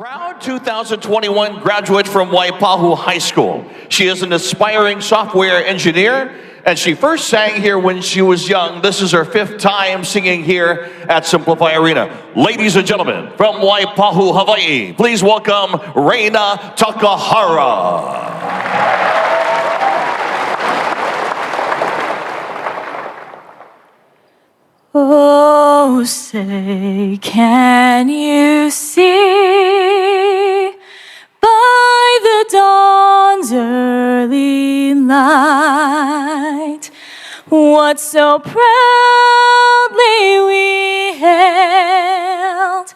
Proud 2021 graduate from Waipahu High School. She is an aspiring software engineer, and she first sang here when she was young. This is her 5th time singing here at Simplify Arena. Ladies and gentlemen, from Waipahu, Hawaii, please welcome Reina Takahara. Oh, say, can you see by the dawn's early light what so proudly we hailed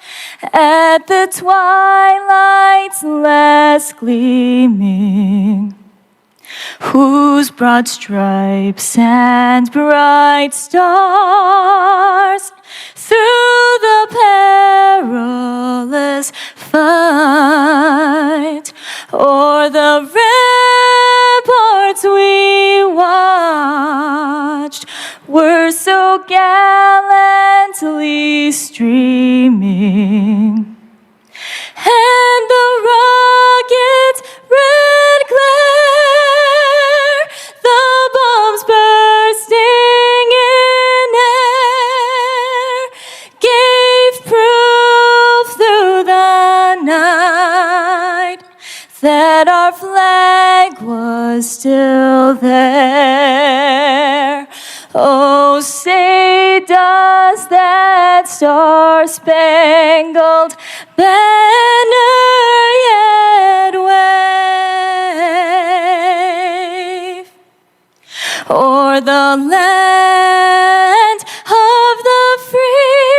at the twilight's last gleaming, whose broad stripes and bright stars through the perilous fight o'er the ramparts we watched were so gallantly streaming. And the rocket's red glare, the bombs bursting in air, gave proof through the night that our flag was still there. Oh, say does that star-spangled banner yet wave o'er the land of the free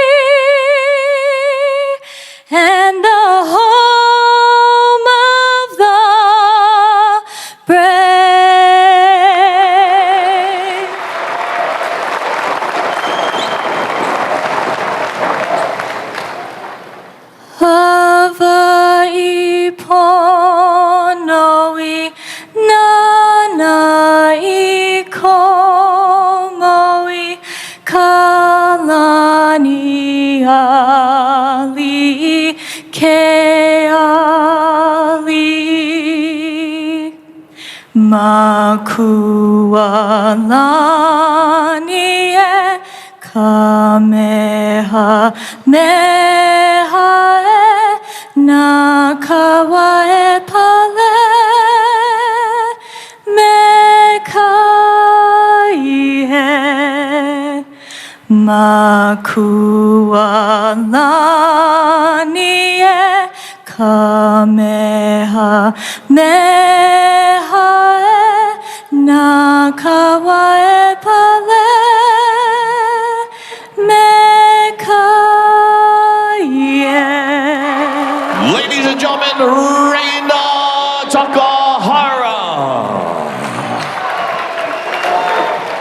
and the home of the brave? Hawai'i pono'i nana'i komo'i kalani ali ke ali makualani e kamehameha na kawae pale me kai he makualani e kamehameha na kawae pale me kai he. Ladies and gentlemen, Reina Takahara.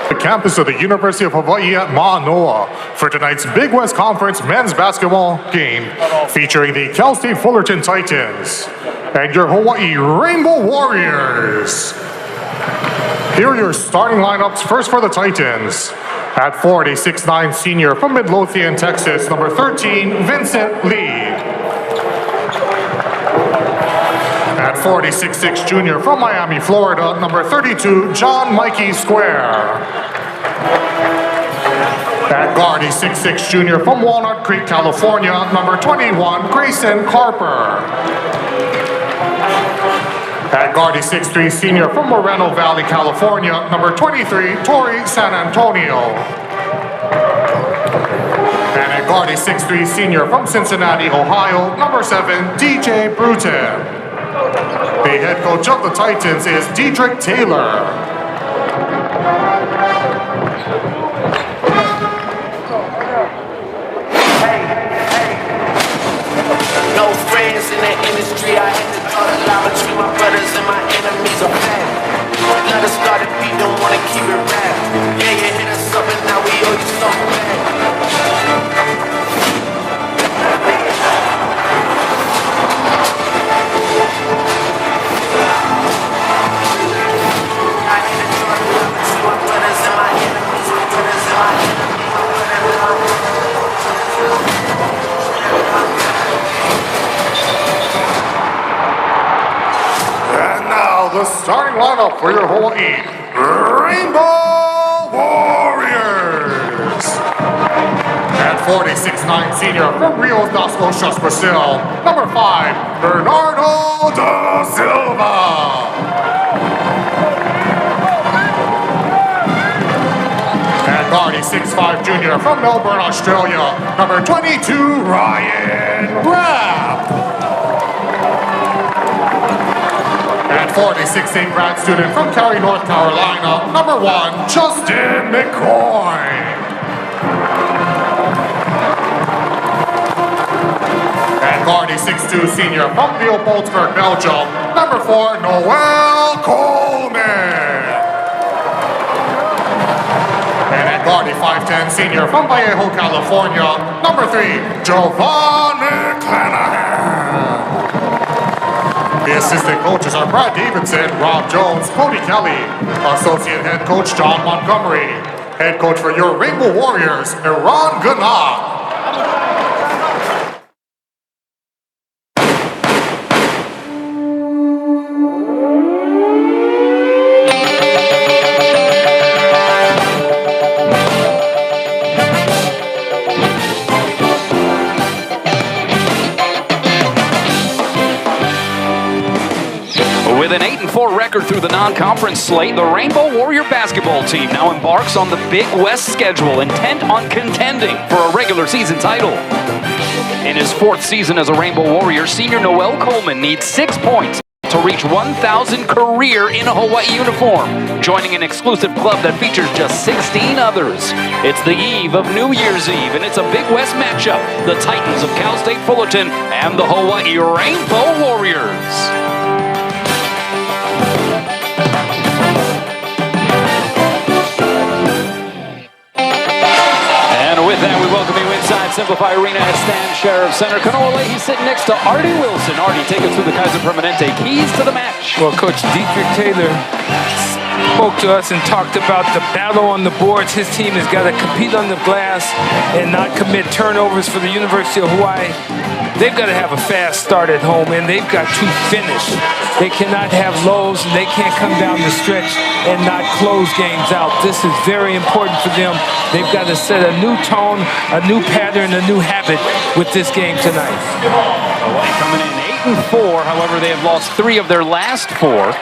The campus of the University of Hawaii at Mānoa for tonight's Big West Conference men's basketball game featuring the Cal State Fullerton Titans and your Hawaii Rainbow Warriors. Here are your starting lineups. First for the Titans. At 4, a 6'9" senior from Midlothian, Texas, number 13, Vincent Lee. At 46'6" junior from Miami, Florida, number 32, John Mikey Square. At guard, a 6'6" junior from Walnut Creek, California, number 21, Grayson Carper. At guard, a 6'3" senior from Moreno Valley, California, number 23, Tori San Antonio. And at guard, a 6'3" senior from Cincinnati, Ohio, number 7, DJ Bruton. The head coach of the Titans is Dedrick Taylor. No friends in the industry, I had to draw the line between my brothers and my enemies are bad. Let us start a beat, don't wanna keep it rap. Yeah, you hit us up and now we owe you something back. the starting lineup for your Hawaii Rainbow Warriors. At 46'9" senior from Rio das Ostras, Brazil, number 5, Bernardo da Silva. And guarding 6'5" junior from Melbourne, Australia, number 22, Ryan Rapp. And 46'8" grad student from Cary, North Carolina, number 1, Justin McCoy. And guarding 6'2" senior from Leopoldsburg, Belgium, number 4, Noel Coleman. And at guarding 5'10" senior from Vallejo, California, number 3, Giovanni Clanahan. The assistant coaches are Brad Davidson, Rob Jones, Cody Kelly, associate head coach John Montgomery, head coach for your Rainbow Warriors, Iran Gana. With an 8-4 record through the non-conference slate, the Rainbow Warrior basketball team now embarks on the Big West schedule, intent on contending for a regular season title. In his 4th season as a Rainbow Warrior, senior Noel Coleman needs 6 points to reach 1,000 career in a Hawaii uniform, joining an exclusive club that features just 16 others. It's the eve of New Year's Eve, and it's a Big West matchup. The Titans of Cal State Fullerton and the Hawaii Rainbow Warriors. With that, we welcome you inside Simplify Arena at Stan Sheriff Center. Kanoa Leahy's sitting next to Artie Wilson. Artie, take us through the Kaiser Permanente keys to the match. Well, Coach Dietrich Taylor spoke to us and talked about the battle on the boards. His team has got to compete on the glass and not commit turnovers for the University of Hawaii. They've got to have a fast start at home, and they've got to finish. They cannot have lows, and they can't come down the stretch and not close games out. This is very important for them. They've got to set a new tone, a new pattern, a new habit with this game tonight. Hawaii coming in 8-4. However, they have lost 3 of their last 4.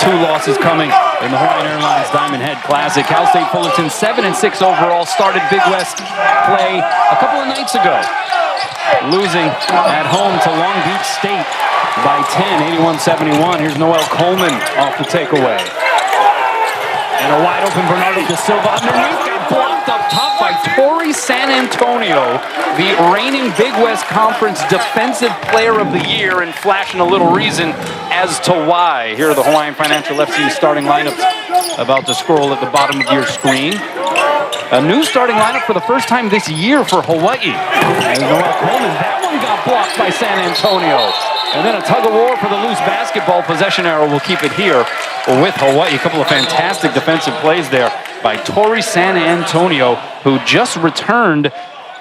2 losses coming in the Hawaiian Airlines Diamond Head Classic. Cal State Fullerton 7-6 overall. Started Big West play a couple of nights ago, losing at home to Long Beach State by 10, 81-71. Here's Noel Coleman off the takeaway. And a wide open Bernardo da Silva underneath, got blocked up top by Torrey San Antonio, the reigning Big West Conference Defensive Player of the Year, and flashing a little reason as to why. Here are the Hawaiian Financial FC starting lineups about to scroll at the bottom of your screen. A new starting lineup for the first time this year for Hawaii. And Noel Coleman, that one got blocked by San Antonio. And then a tug-of-war for the loose basketball. Possession arrow will keep it here with Hawaii. A couple of fantastic defensive plays there by Torrey San Antonio, who just returned,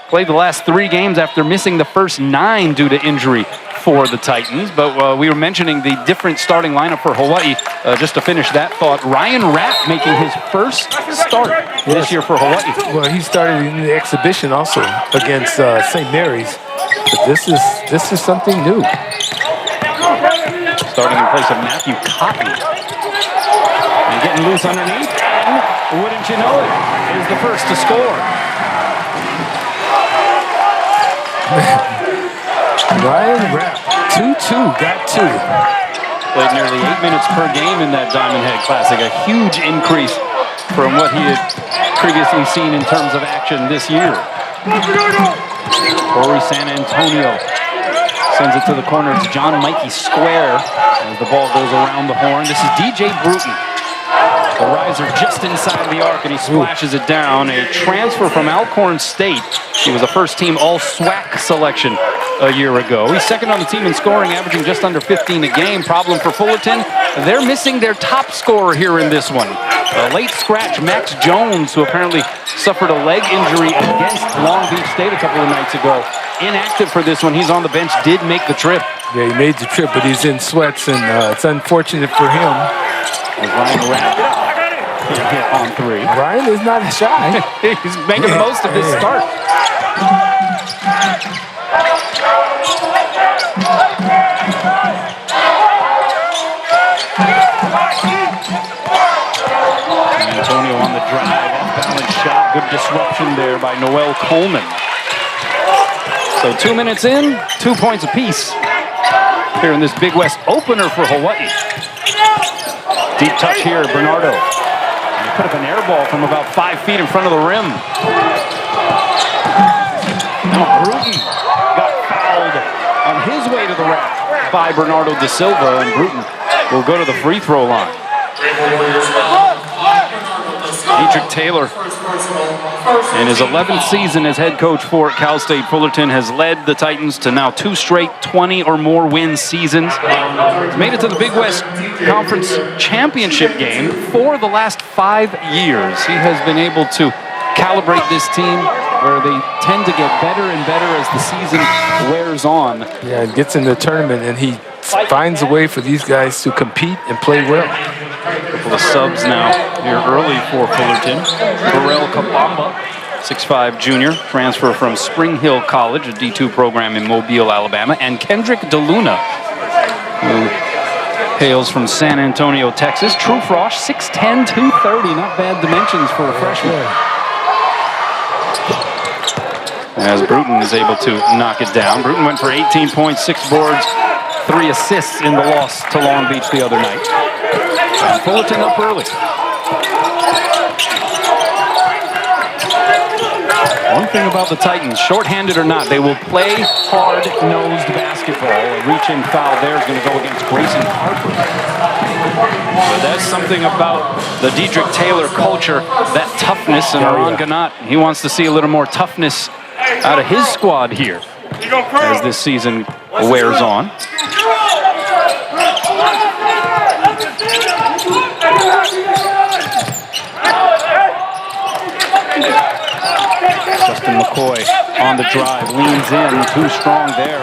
played the last 3 games after missing the first 9 due to injury for the Titans. But we were mentioning the different starting lineup for Hawaii. Just to finish that thought, Ryan Rapp making his first start this year for Hawaii. Well, he started in the exhibition also against St. Mary's. But this is something new. Starting in place of Matthew Cotton. And getting loose underneath. And wouldn't you know it, is the first to score. Ryan Rapp, 2-2, got 2. Played nearly 8 minutes per game in that Diamond Head Classic. A huge increase from what he had previously seen in terms of action this year. Torrey San Antonio sends it to the corner. It's John Mikey Square as the ball goes around the horn. This is DJ Bruton. The riser just inside the arc, and he splashes it down. A transfer from Alcorn State. He was a first-team All-SWAC selection a year ago. He's second on the team in scoring, averaging just under 15 a game. Problem for Fullerton, they're missing their top scorer here in this one. A late scratch, Max Jones, who apparently suffered a leg injury against Long Beach State a couple of nights ago. Inactive for this one. He's on the bench, did make the trip Yeah, he made the trip, but he's in sweats, and it's unfortunate for him. As Ryan wrapped up, he hit on 3. Ryan is not shy. He's making the most of this start. Antonio on the drive, off-balance shot. Good disruption there by Noel Coleman. So 2 minutes in, 2 points apiece here in this Big West opener for Hawaii. Deep touch here, Bernardo. And he put up an air ball from about 5 feet in front of the rim. Now Bruton got fouled on his way to the rack by Bernardo da Silva, and Bruton will go to the free throw line. Dietrich Taylor, in his 11th season as head coach for Cal State Fullerton, has led the Titans to now 2 straight 20 or more win seasons. He's made it to the Big West Conference Championship game 4 of the last 5 years. He has been able to calibrate this team where they tend to get better and better as the season wears on. Yeah, it gets in the tournament, and he finds a way for these guys to compete and play well. A couple of subs now here early for Fullerton. Burrell Kabamba, 6'5" junior, transfer from Spring Hill College, a D2 program in Mobile, Alabama, and Kendrick DeLuna, who hails from San Antonio, Texas. True Frosh, 6'10", 230, not bad dimensions for a freshman. As Bruton is able to knock it down. Bruton went for 18 points, 6 boards, 3 assists in the loss to Long Beach the other night. And Fullerton up early. One thing about the Titans, shorthanded or not, they will play hard-nosed basketball. A reach-in foul there is going to go against Grayson Harper. But that's something about the Dietrich Taylor culture, that toughness, and Aaron Ganot, he wants to see a little more toughness out of his squad here as this season wears on. Justin McCoy on the drive, leans in, too strong there.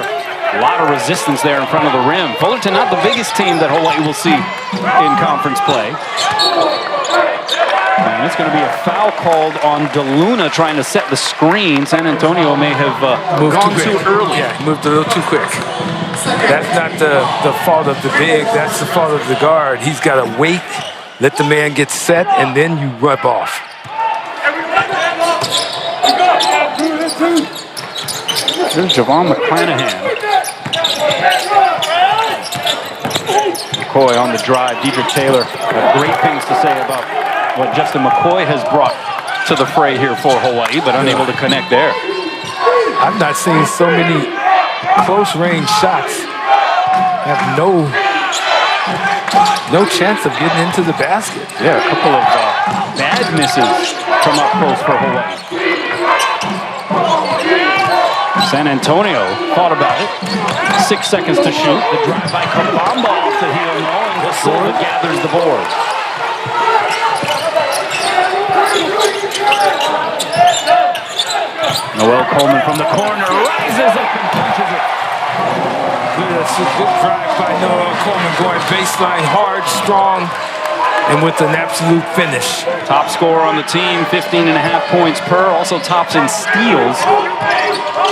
A lot of resistance there in front of the rim. Fullerton, not the biggest team that Hawaii will see in conference play. And it's going to be a foul called on DeLuna trying to set the screen. San Antonio may have gone too early. Yeah, moved a little too quick. That's not the fault of the big, that's the fault of the guard. He's got to wait, let the man get set, and then you rub off. There's Javon McClanahan. McCoy on the drive. Dietrich Taylor had great things to say about what Justin McCoy has brought to the fray here for Hawaii, but unable to connect there. I've not seen so many close-range shots have no chance of getting into the basket. Yeah, a couple of bad misses from up close for Hawaii. San Antonio thought about it. 6 seconds to shoot. The drive by Kabamba off the heel, and Da Silva gathers the board. Noel Coleman from the corner rises up and punches it. That's a good drive by Noel Coleman, going baseline hard, strong, and with an absolute finish. Top scorer on the team, 15.5 points per. Also tops in steals.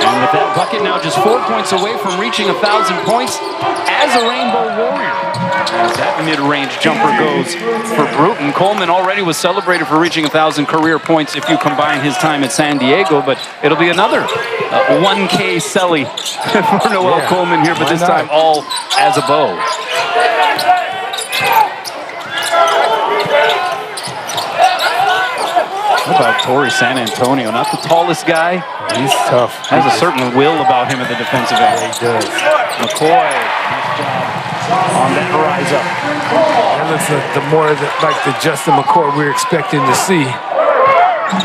And with that bucket now just 4 points away from reaching 1,000 points as a Rainbow Warrior. As that mid-range jumper goes for Bruton. Coleman already was celebrated for reaching 1,000 career points if you combine his time at San Diego, but it'll be another 1K celly for Noel Coleman here, but this time all as a bow. How about Torrey San Antonio? Not the tallest guy. He's tough. Has a certain will about him at the defensive end. He does. McCoy, nice job on that rise up. That looks like the Justin McCoy we're expecting to see.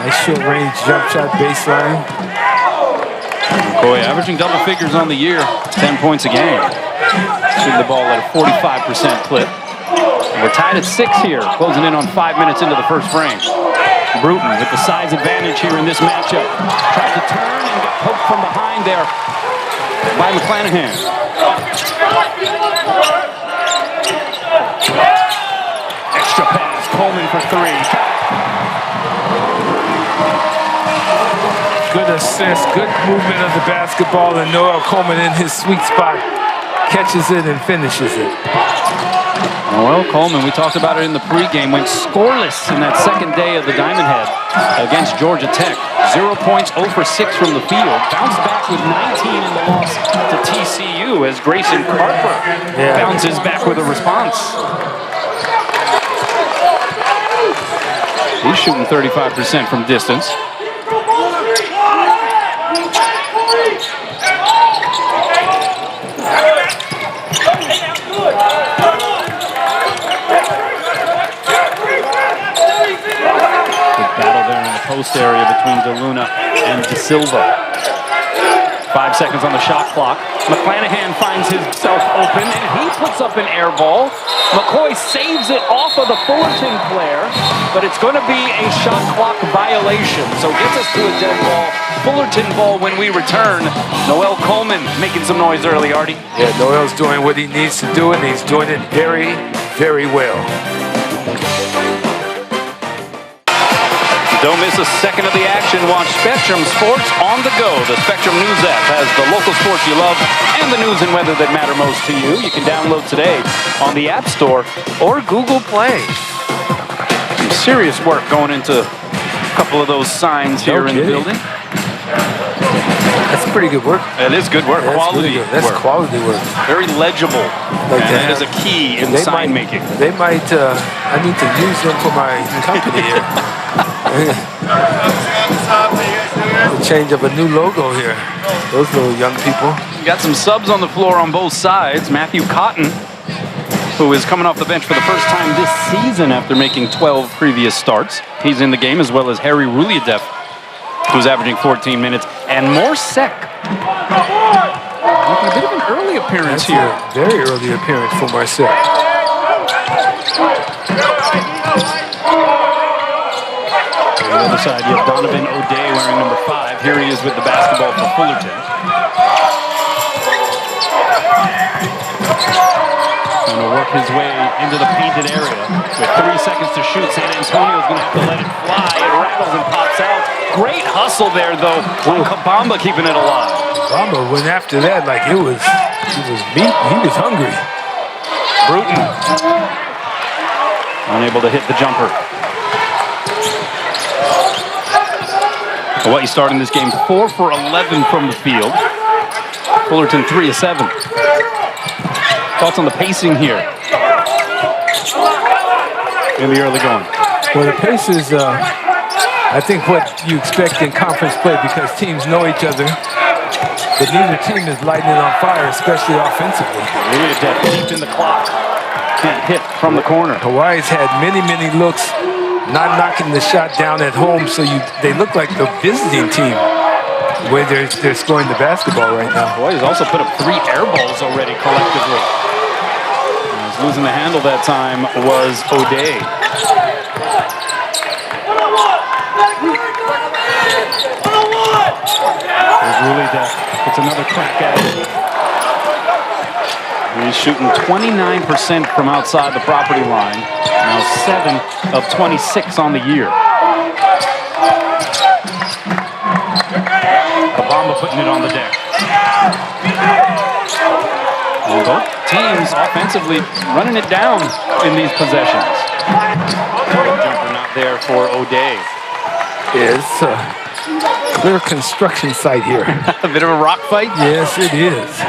Nice short range jump shot baseline. McCoy averaging double figures on the year, 10 points a game. Shooting the ball at a 45% clip. And we're tied at 6 here, closing in on 5 minutes into the first frame. Bruton with the size advantage here in this matchup. Tries to turn and get poked from behind there by McClanahan. Extra pass, Coleman for three. Good assist, good movement of the basketball, and Noel Coleman in his sweet spot catches it and finishes it. Noel Coleman, we talked about it in the pregame, went scoreless in that second day of the Diamond Head against Georgia Tech. 0 points, 0 for 6 from the field. Bounced back with 19 in the loss to TCU as Grayson Carper bounces back with a response. He's shooting 35% from distance. Post area between DeLuna and De Silva. 5 seconds on the shot clock. McClanahan finds himself open, and he puts up an air ball. McCoy saves it off of the Fullerton player, but it's going to be a shot clock violation. So gets us to a dead ball. Fullerton ball when we return. Noel Coleman making some noise early, Artie. Yeah, Noel's doing what he needs to do, and he's doing it very, very well. Don't miss a second of the action. Watch Spectrum Sports on the go. The Spectrum News app has the local sports you love and the news and weather that matter most to you. You can download today on the App Store or Google Play. Some serious work going into a couple of those signs here in the building. That's pretty good work. It is good work. That's Quality really good. That's work. quality work. Very legible. Like and that is a key in sign making. They might, I need to use them for my company here. The change of a new logo here. Those little young people. Got some subs on the floor on both sides. Matthew Cotton, who is coming off the bench for the first time this season after making 12 previous starts. He's in the game, as well as Harry Ruliadef, who's averaging 14 minutes. And Morsek, making a bit of an early appearance here. Very early appearance for Morsek. On the other side, you have Donovan O'Day wearing number 5. Here he is with the basketball for Fullerton. Going to work his way into the painted area. With 3 seconds to shoot, San Antonio's going to have to let it fly. It rattles and pops out. Great hustle there, though, on Kabamba keeping it alive. Kabamba went after that like he was beat. He was hungry. Bruton unable to hit the jumper. Hawai'i starting this game 4 for 11 from the field. Fullerton 3 of 7. Thoughts on the pacing here in the early going? Well, the pace is, I think, what you expect in conference play because teams know each other. But neither team is lighting it on fire, especially offensively. Really deep in the clock. Can't hit from the corner. Hawaii's had many, many looks. Not knocking the shot down at home, so they look like the visiting team where they're scoring the basketball right now. Hawaii's also put up 3 air balls already collectively. Losing the handle that time was O'Day. There's Ruliadef. It's another crack at it. He's shooting 29% from outside the property line. Now 7 of 26 on the year. Kabamba putting it on the deck. And both teams offensively running it down in these possessions. Jumper not there for O'Day. It's a clear construction site here. A bit of a rock fight? Yes, it is.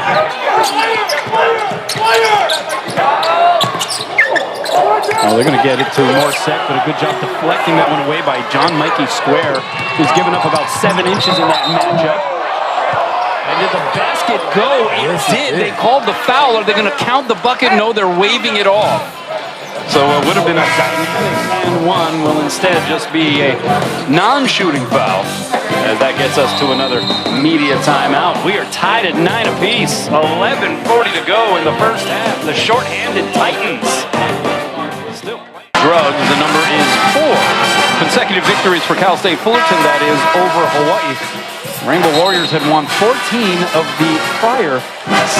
Oh, they're going to get it to Morsek, but a good job deflecting that one away by John Mikey Square, who's given up about 7 inches in that matchup. And did the basket go? It did. They called the foul. Are they going to count the bucket? No, they're waving it off. So it would have been a dynamic and one will instead just be a non-shooting foul. As that gets us to another media timeout. We are tied at 9 apiece. 11:40 to go in the first half. The short-handed Titans still playing drugs. The number is 4. Consecutive victories for Cal State Fullerton, that is, over Hawai'i. Rainbow Warriors had won 14 of the prior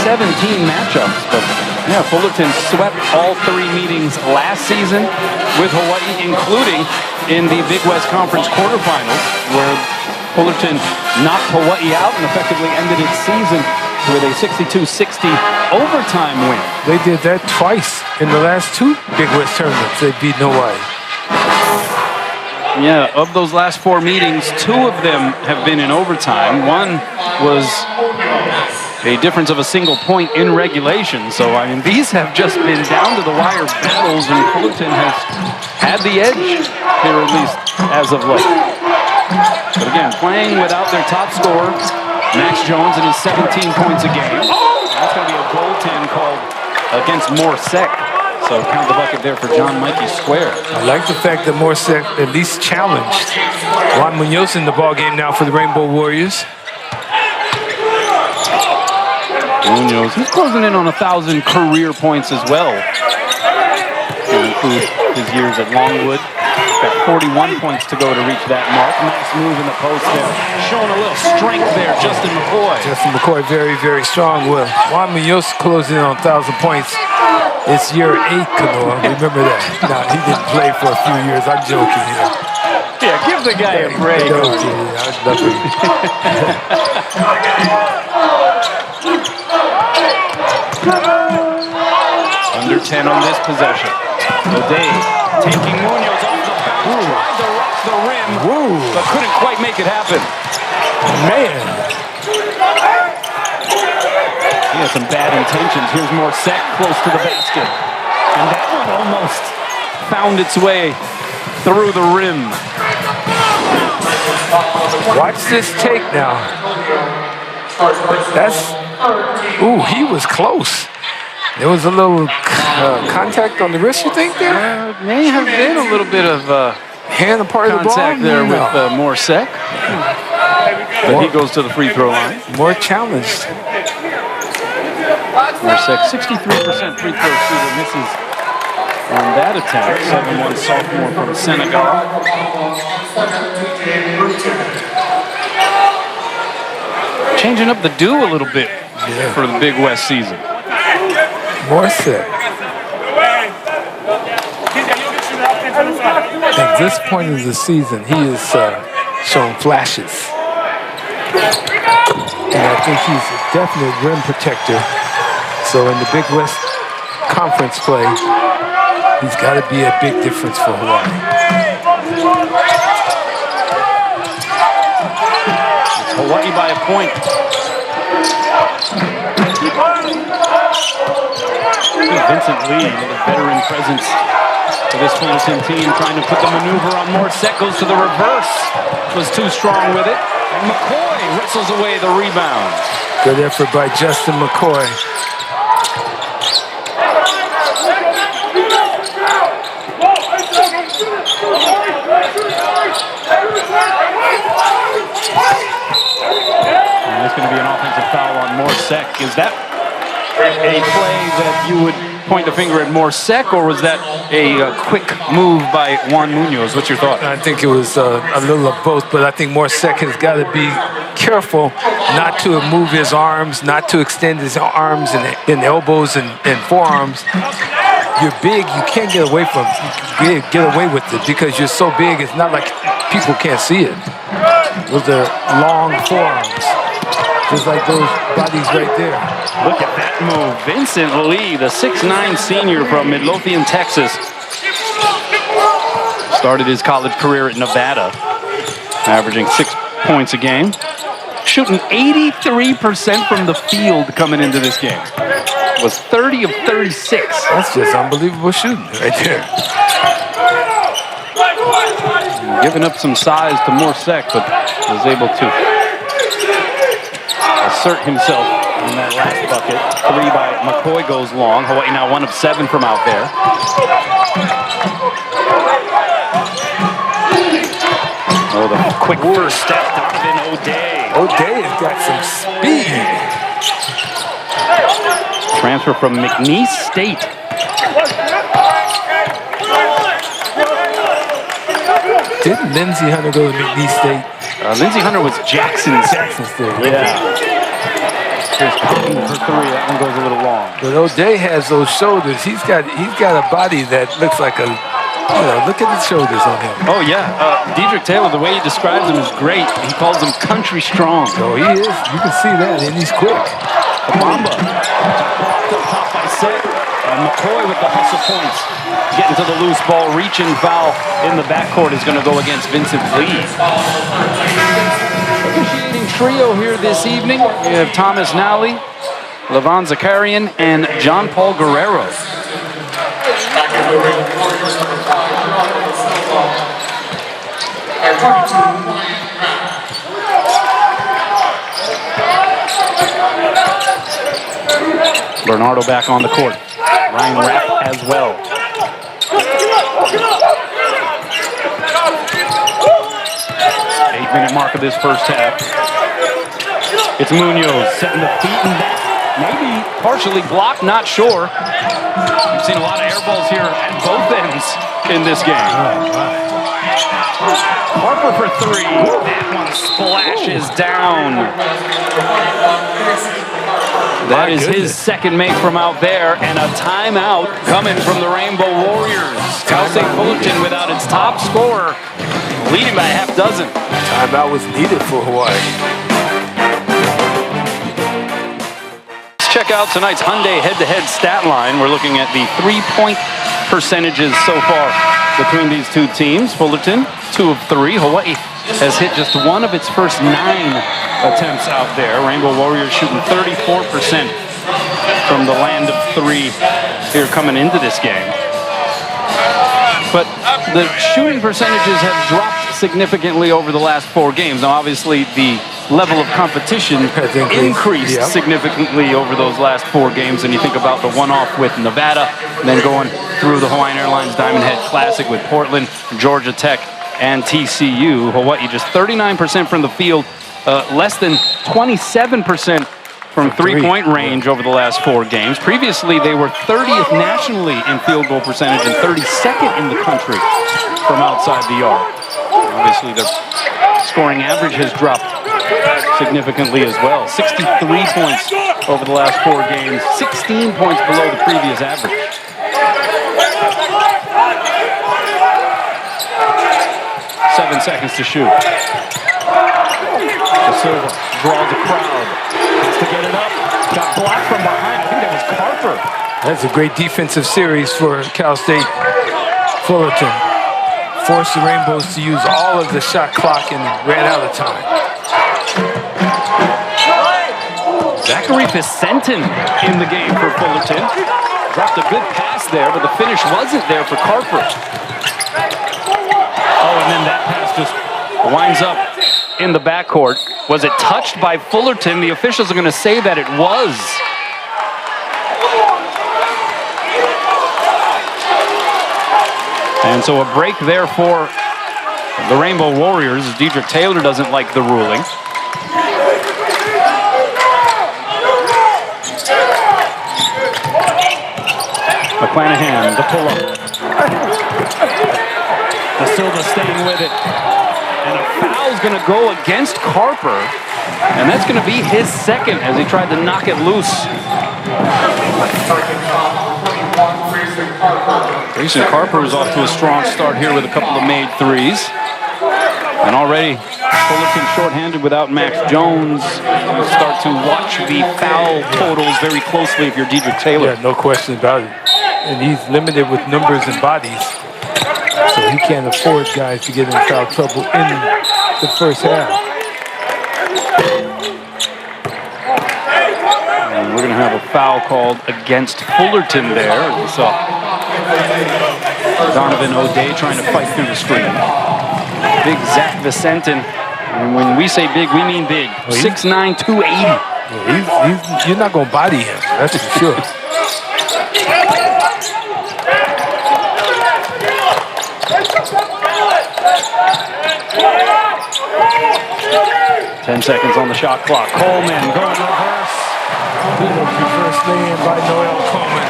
17 matchups, but yeah, Fullerton swept all 3 meetings last season with Hawaii, including in the Big West Conference quarterfinals, where Fullerton knocked Hawaii out and effectively ended its season with a 62-60 overtime win. They did that twice in the last 2 Big West tournaments. They beat Hawaii. Yeah, of those last 4 meetings, 2 of them have been in overtime. One was a difference of a single point in regulation. So, I mean, these have just been down to the wire battles, and Fullerton has had the edge here, at least as of late. But again, playing without their top scorer, Max Jones, and his 17 points a game. That's going to be a goaltend called against Morsek. So count the bucket there for John Mikey Square. I like the fact that Morsek at least challenged Juan Munoz in the ballgame now for the Rainbow Warriors. Munoz, he's closing in on 1,000 career points as well. To include his years at Longwood. Got 41 points to go to reach that mark. Nice move in the post there. Showing a little strength there, Justin McCoy. Justin McCoy very, very strong. Well, Juan Munoz closing in on 1,000 points. It's year 8, Kanoa. Remember that. No, he didn't play for a few years. I'm joking here. Yeah, give the guy a break. Under 10 on this possession. O'Day taking Munoz off the bounce, tried to rock the rim, but couldn't quite make it happen. Man. He has some bad intentions. Here's Morsek close to the basket. And that one almost found its way through the rim. Watch this take now. Ooh, he was close. There was a little contact on the wrist, you think, there? May have been a little bit of hand apart of the ball contact there with Morsek. But he goes to the free throw line. More challenged. Morsek, 63% free throw shooter, misses on that attempt. 7'1" sophomore from Senegal. Changing up the do a little bit for the Big West season. Morsek. At this point of the season, he is showing flashes. And I think he's a definite rim protector. So in the Big West Conference play, he's got to be a big difference for Hawaii. It's Hawaii by a point. Vincent Lee, the veteran presence for this Fullerton team, trying to put the maneuver on Morsek, goes to the reverse. Was too strong with it. And McCoy wrestles away the rebound. Good effort by Justin McCoy. And it's going to be an offensive foul on Morsek. Is that a play that you would point the finger at Morsek, or was that a quick move by Juan Munoz? What's your thought? I think it was a little of both, but I think Morsek has got to be careful not to move his arms, not to extend his arms and elbows and forearms. You're big, you can't get away from it. Get away with it because you're so big, it's not like people can't see it. Those are long forearms, just like those bodies right there. Look at that move. Vincent Lee, the 6'9" senior from Midlothian, Texas. Started his college career at Nevada, averaging 6 points a game. Shooting 83% from the field coming into this game. Was 30 of 36. That's just unbelievable shooting right there. Giving up some size to Morsek, but was able to assert himself in that last bucket. 3 by McCoy goes long. Hawaii now 1 of 7 from out there. Oh, the quick first step, Donovan O'Day. O'Day has got some speed. Transfer from McNeese State. Didn't Lindsey Hunter go to McNeese State? Lindsey Hunter was Jackson's. Jackson's there. Yeah. Here's Cotton for three. That one goes a little long. But O'Day has those shoulders. He's got a body that looks like a, look at the shoulders on him. Oh, yeah. Dedrick Taylor, the way he describes him is great. He calls him country strong. Oh, he is. You can see that, and he's quick. Mamba. Top by set. And McCoy with the hustle points. Getting to the loose ball. Reaching foul in the backcourt is going to go against Vincent Lee. Officiating trio here this evening. We have Thomas Nally, Levon Zakarian, and John Paul Guerrero. Bernardo back on the court. Ryan Rapp as well. 8-minute mark of this first half. It's Munoz setting the feet in that. Maybe partially blocked, not sure. We've seen a lot of air balls here at both ends in this game. Harper for three. That one splashes down. That is his second make from out there, and a timeout coming from the Rainbow Warriors. Cal State Fullerton without its top scorer, leading by a half dozen. Timeout was needed for Hawaii. Let's check out tonight's Hyundai head-to-head stat line. We're looking at the three-point percentages so far between these two teams. Fullerton, 2 of 3. Hawaii has hit just one of its first 9 attempts out there. Rainbow Warriors shooting 34% from the land of 3 here coming into this game. But the shooting percentages have dropped significantly over the last 4 games. Now, obviously, the level of competition has increased significantly over those last 4 games. And you think about the one-off with Nevada, and then going through the Hawaiian Airlines Diamond Head Classic with Portland, Georgia Tech, and TCU. Hawaii just 39% from the field, less than 27% from three-point range over the last 4 games. Previously, they were 30th nationally in field goal percentage and 32nd in the country from outside the arc. Obviously, their scoring average has dropped significantly as well. 63 points over the last 4 games, 16 points below the previous average. Seven seconds to shoot. Da Silva draws a crowd. Has to get it up. Got blocked from behind. I think that was Carper. That's a great defensive series for Cal State Fullerton. Forced the Rainbows to use all of the shot clock and ran out of time. Zachary Vicentin in the game for Fullerton. Dropped a good pass there, but the finish wasn't there for Carper. Oh, and then that pass just winds up in the backcourt. Was it touched by Fullerton? The officials are going to say that it was. And so a break there for the Rainbow Warriors. Dedrick Taylor doesn't like the ruling. McClanahan, the pull-up. Da Silva staying with it. And a foul's going to go against Carper. And that's going to be his second as he tried to knock it loose. Grayson Carper is off to a strong start here with a couple of made threes. And already Fullerton shorthanded without Max Jones. You start to watch the foul totals very closely if you're Dedrick Taylor. Yeah, no question about it. And he's limited with numbers and bodies. So he can't afford guys to get in foul trouble in the first half. And we're going to have a foul called against Fullerton there. We saw Donovan O'Day trying to fight through the screen. Big Zach Vicentin. And when we say big, we mean big. 6'9", 280. Yeah, you're not going to body him, that's for sure. 10 seconds on the shot clock. Coleman going reverse. Reverse lay-in by Noel Coleman.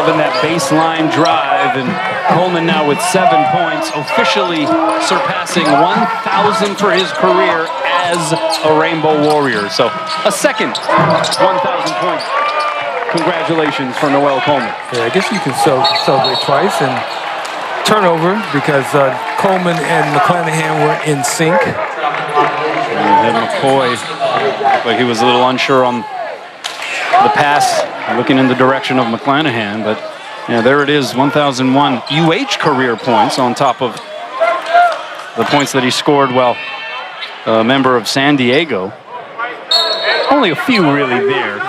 Loving that baseline drive, and Coleman now with 7 points, officially surpassing 1,000 for his career as a Rainbow Warrior. So a second 1,000 point. Congratulations for Noel Coleman. Yeah, I guess you can celebrate twice. And turnover because Coleman and McClanahan were in sync. And McCoy, but he was a little unsure on the pass, looking in the direction of McClanahan, but yeah, there it is, 1,001 UH career points on top of the points that he scored while a member of San Diego. Only a few really there.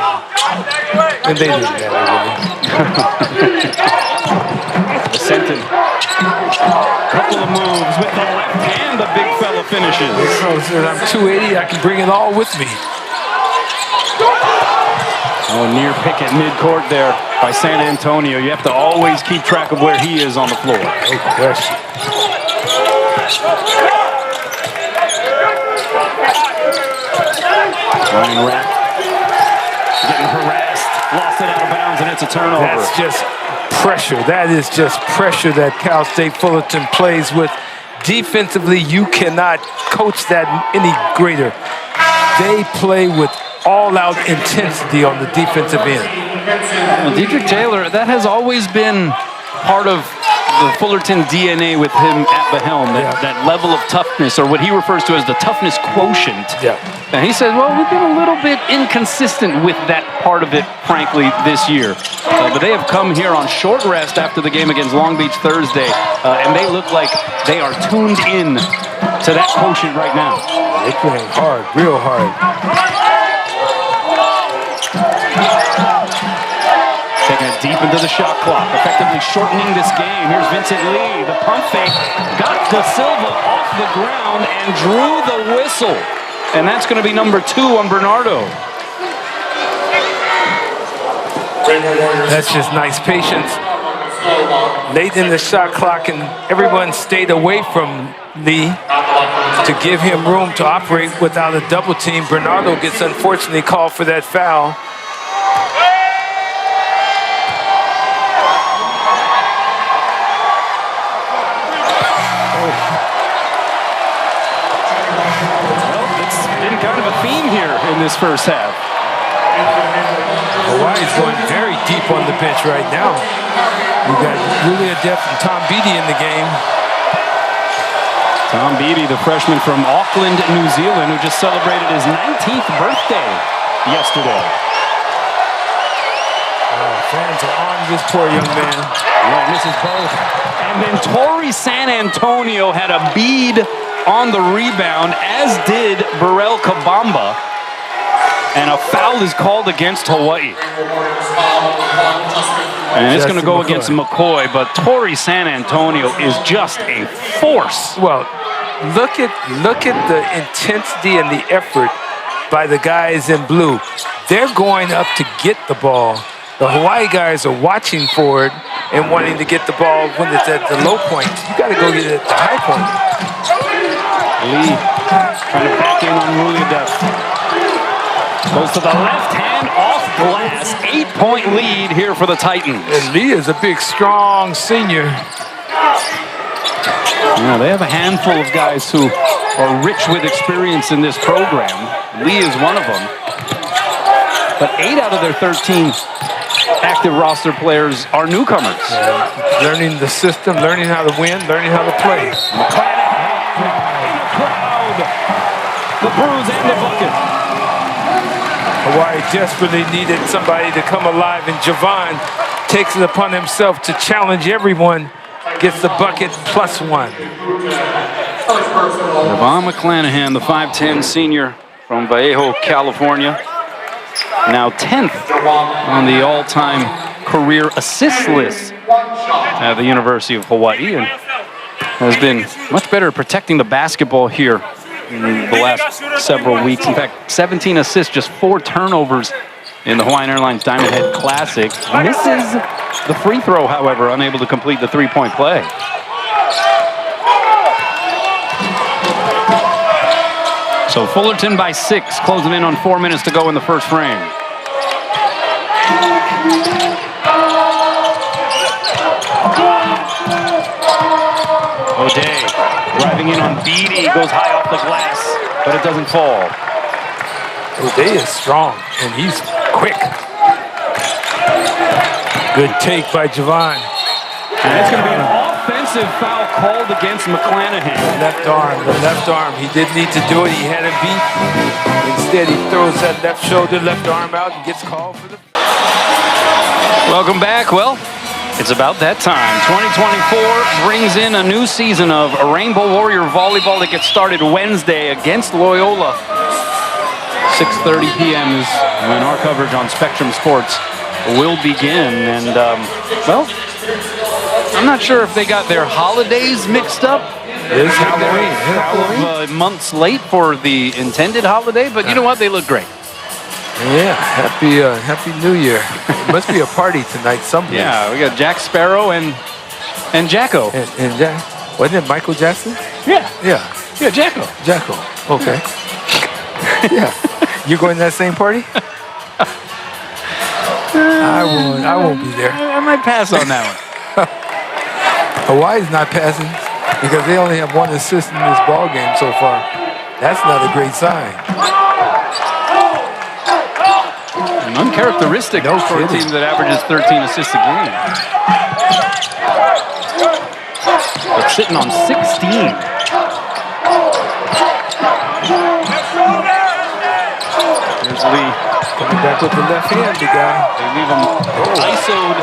And they didn't have it really. Senton, couple of moves with the left hand, the big fella finishes. I'm 280, I can bring it all with me. Oh, near pick at midcourt there by San Antonio. You have to always keep track of where he is on the floor. No question. Ryan Rapp getting harassed, lost it out of bounds, and it's a turnover. That's just pressure. That is just pressure that Cal State Fullerton plays with. Defensively, you cannot coach that any greater. They play with all-out intensity on the defensive end. Well, Dedrick Taylor, that has always been part of the Fullerton DNA with him at the helm, that level of toughness, or what he refers to as the toughness quotient. Yeah. And he said, well, we've been a little bit inconsistent with that part of it, frankly, this year. But they have come here on short rest after the game against Long Beach Thursday, and they look like they are tuned in to that quotient right now. They're playing hard, real hard. Taking it deep into the shot clock, effectively shortening this game. Here's Vincent Lee, the pump fake, got Da Silva off the ground and drew the whistle. And that's going to be number 2 on Bernardo. That's just nice patience. Late in the shot clock, and everyone stayed away from Lee to give him room to operate without a double team. Bernardo gets unfortunately called for that foul. In this first half. Hawaii's going very deep on the bench right now. We've got really adept and Tom Beattie in the game. Tom Beattie, the freshman from Auckland, New Zealand, who just celebrated his 19th birthday yesterday. Fans are on this poor young man. Right, misses both. And then Torrey San Antonio had a bead on the rebound, as did Burrell Kabamba. And a foul is called against Hawaii. And it's going to go against McCoy, but Torrey San Antonio is just a force. Well, look at the intensity and the effort by the guys in blue. They're going up to get the ball. The Hawaii guys are watching for it and wanting to get the ball when it's at the low point. You got to go get it at the high point. Lee trying to back in on Muliadef. Goes to the left hand, off glass. 8-point lead here for the Titans. And Lee is a big, strong senior. Yeah, they have a handful of guys who are rich with experience in this program. Lee is one of them. But 8 out of their 13 active roster players are newcomers. Yeah. Learning the system, learning how to win, learning how to play. The bruise and the bucket. Hawaii desperately needed somebody to come alive, and Javon takes it upon himself to challenge everyone, gets the bucket +1. Javon McClanahan, the 5'10 senior from Vallejo, California, now 10th on the all-time career assist list at the University of Hawaii, and has been much better at protecting the basketball here in the last several weeks. In fact, 17 assists, just 4 turnovers in the Hawaiian Airlines Diamond Head Classic. Misses the free throw, however, unable to complete the 3-point play. So Fullerton by 6, closing in on 4 minutes to go in the first frame. O'Day driving in on Beatty, goes high off the glass, but it doesn't fall. O'Day is strong, and he's quick. Good take by Javon. And it's going to be an offensive foul called against McClanahan. Left arm. He didn't need to do it. He had him beat. Instead, he throws that left shoulder, left arm out, and gets called for the... Welcome back. Well, it's about that time. 2024 brings in a new season of Rainbow Warrior Volleyball that gets started Wednesday against Loyola. 6:30 p.m. is when our coverage on Spectrum Sports will begin. And, well, I'm not sure if they got their holidays mixed up. It's Halloween. Couple of months late for the intended holiday, but you know what? They look great. Yeah, happy New Year. It must be a party tonight somewhere. Yeah, we got Jack Sparrow and Jacko. And Jack, wasn't it Michael Jackson? Yeah, Jacko. Jacko. Okay. Yeah. You going to that same party? I won't be there. I might pass on that one. Hawaii's not passing because they only have one assist in this ball game so far. That's not a great sign. Uncharacteristic for a team that averages 13 assists a game. But sitting on 16. Here's Lee. Coming back with the left-handed guy. They leave him ISO'd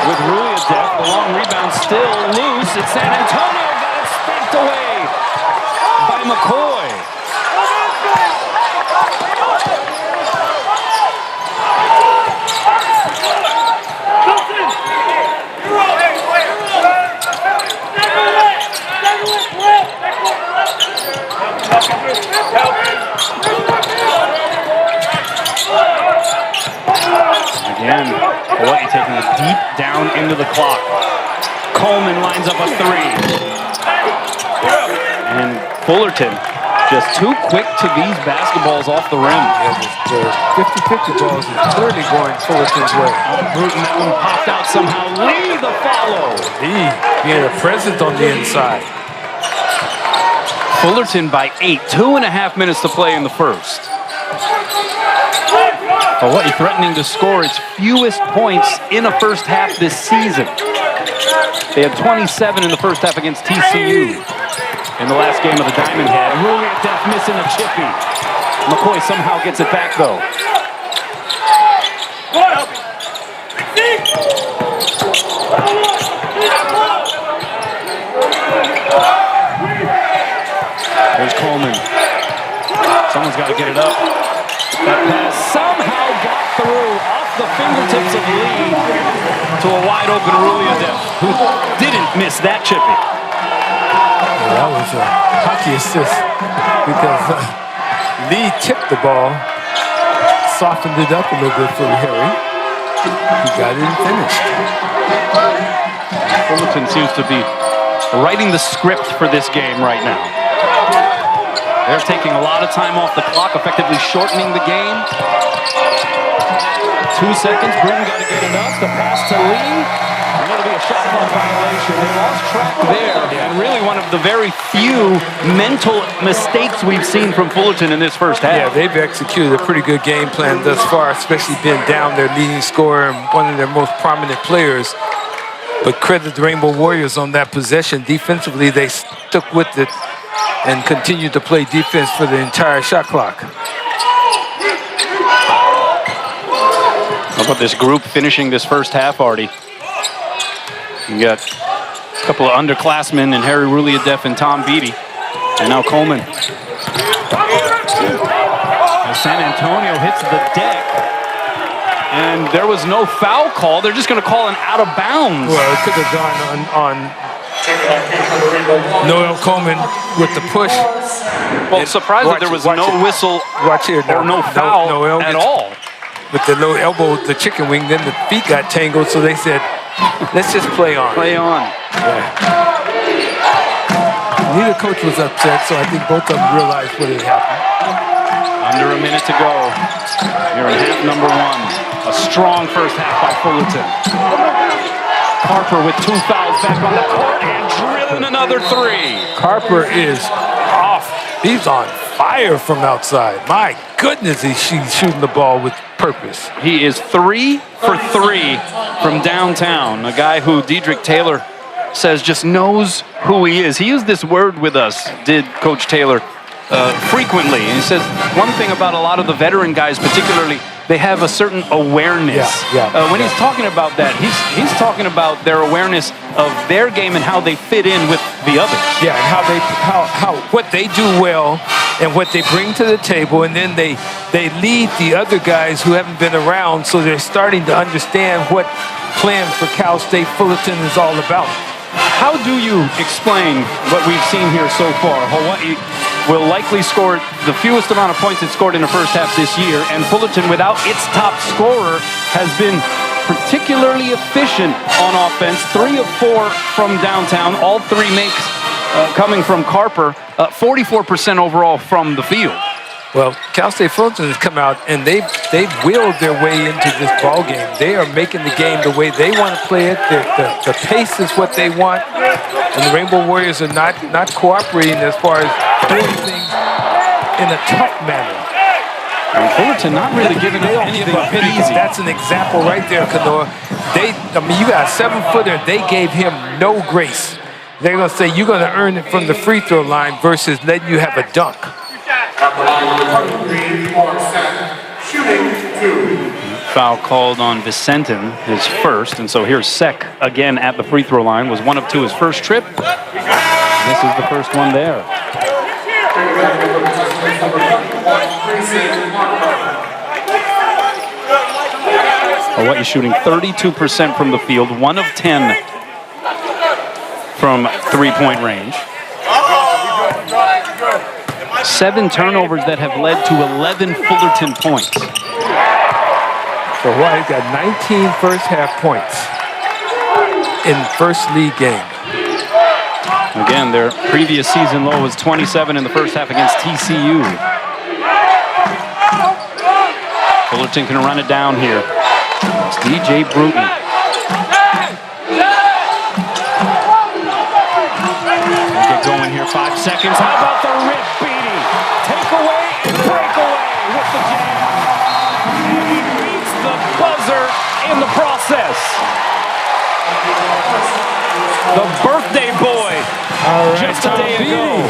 with Ruliadep. The long rebound still loose. It's San Antonio. Got it spiked away by McCoy. Again, Hawai'i taking it deep down into the clock. Coleman lines up a three. And Fullerton just too quick to these basketballs off the rim. Yeah, the 50-50 balls is clearly going Fullerton's way. Bruton, that one popped out somehow. Lee the follow. He had a presence on the inside. Fullerton by 8. 2.5 minutes to play in the first. Hawai'i threatening to score its fewest points in a first half this season. They had 27 in the first half against TCU in the last game of the Diamond Head. Ruliadep missing a chippy. McCoy somehow gets it back though. There's Coleman. Someone's got to get it up. That pass somehow got through off the fingertips of Lee to a wide open Ruliadep, who didn't miss that chippy. Yeah, that was a hockey assist because Lee tipped the ball, softened it up a little bit for Harry. He got it and finished. Fullerton seems to be writing the script for this game right now. They're taking a lot of time off the clock, effectively shortening the game. 2 seconds, Bruton got to get it up. The pass to Lee. And it'll be a shot clock violation. They lost track there. And really one of the very few mental mistakes we've seen from Fullerton in this first half. Yeah, they've executed a pretty good game plan thus far, especially being down their leading scorer and one of their most prominent players. But credit the Rainbow Warriors on that possession. Defensively, they stuck with it and continue to play defense for the entire shot clock. How about this group finishing this first half, Artie? You got a couple of underclassmen in Harry Ruliadep and Tom Beatty. And now Coleman. As San Antonio hits the deck. And there was no foul call. They're just going to call an out of bounds. Well, it could have gone on Noel Coleman with the push. Well, surprised that there was no whistle or no foul at all. With the low elbow, the chicken wing, then the feet got tangled, so they said, let's just play on. Play on. Yeah. Neither coach was upset, so I think both of them realized what had happened. Under a minute to go. Here in half number one. A strong first half by Fullerton. Harper with 2 fouls back on the court and drilling another 3. Harper is off. He's on fire from outside. My goodness, he's shooting the ball with purpose. He is 3 for 3 from downtown. A guy who Dedrick Taylor says just knows who he is. He used this word with us, did Coach Taylor, frequently. And he says one thing about a lot of the veteran guys, particularly, they have a certain awareness. When he's talking about that, he's talking about their awareness of their game and how they fit in with the others. Yeah, and how what they do well and what they bring to the table, and then they lead the other guys who haven't been around, so they're starting to understand what playing for Cal State Fullerton is all about. How do you explain what we've seen here so far? Hawaii will likely score the fewest amount of points it scored in the first half this year, and Fullerton, without its top scorer, has been particularly efficient on offense. 3 of 4 from downtown, all 3 makes coming from Carper, 44% overall from the field. Well, Cal State Fullerton has come out and they've willed their way into this ball game. They are making the game the way they want to play it. The pace is what they want, and the Rainbow Warriors are not cooperating as far as doing things in a tough manner. And Fullerton not really giving up anything easy. That's an example right there, Kanoa. You got a 7-footer. They gave him no grace. They're going to say you're going to earn it from the free throw line versus letting you have a dunk. Foul called on Vicentin, his first, and so here's Sek again at the free throw line. Was 1 of 2 his first trip. This is the first one there. Hawaii shooting 32% from the field, 1 of 10 from three-point range. 7 turnovers that have led to 11 Fullerton points. So Hawaii's got 19 first-half points in first league game. Again, their previous season low was 27 in the first half against TCU. Fullerton can run it down here. It's DJ Bruton. Get going here, 5 seconds. How about the rip beating? Take away and break away with the jam. And he beats the buzzer in the process. The birthday boy, just a day ago,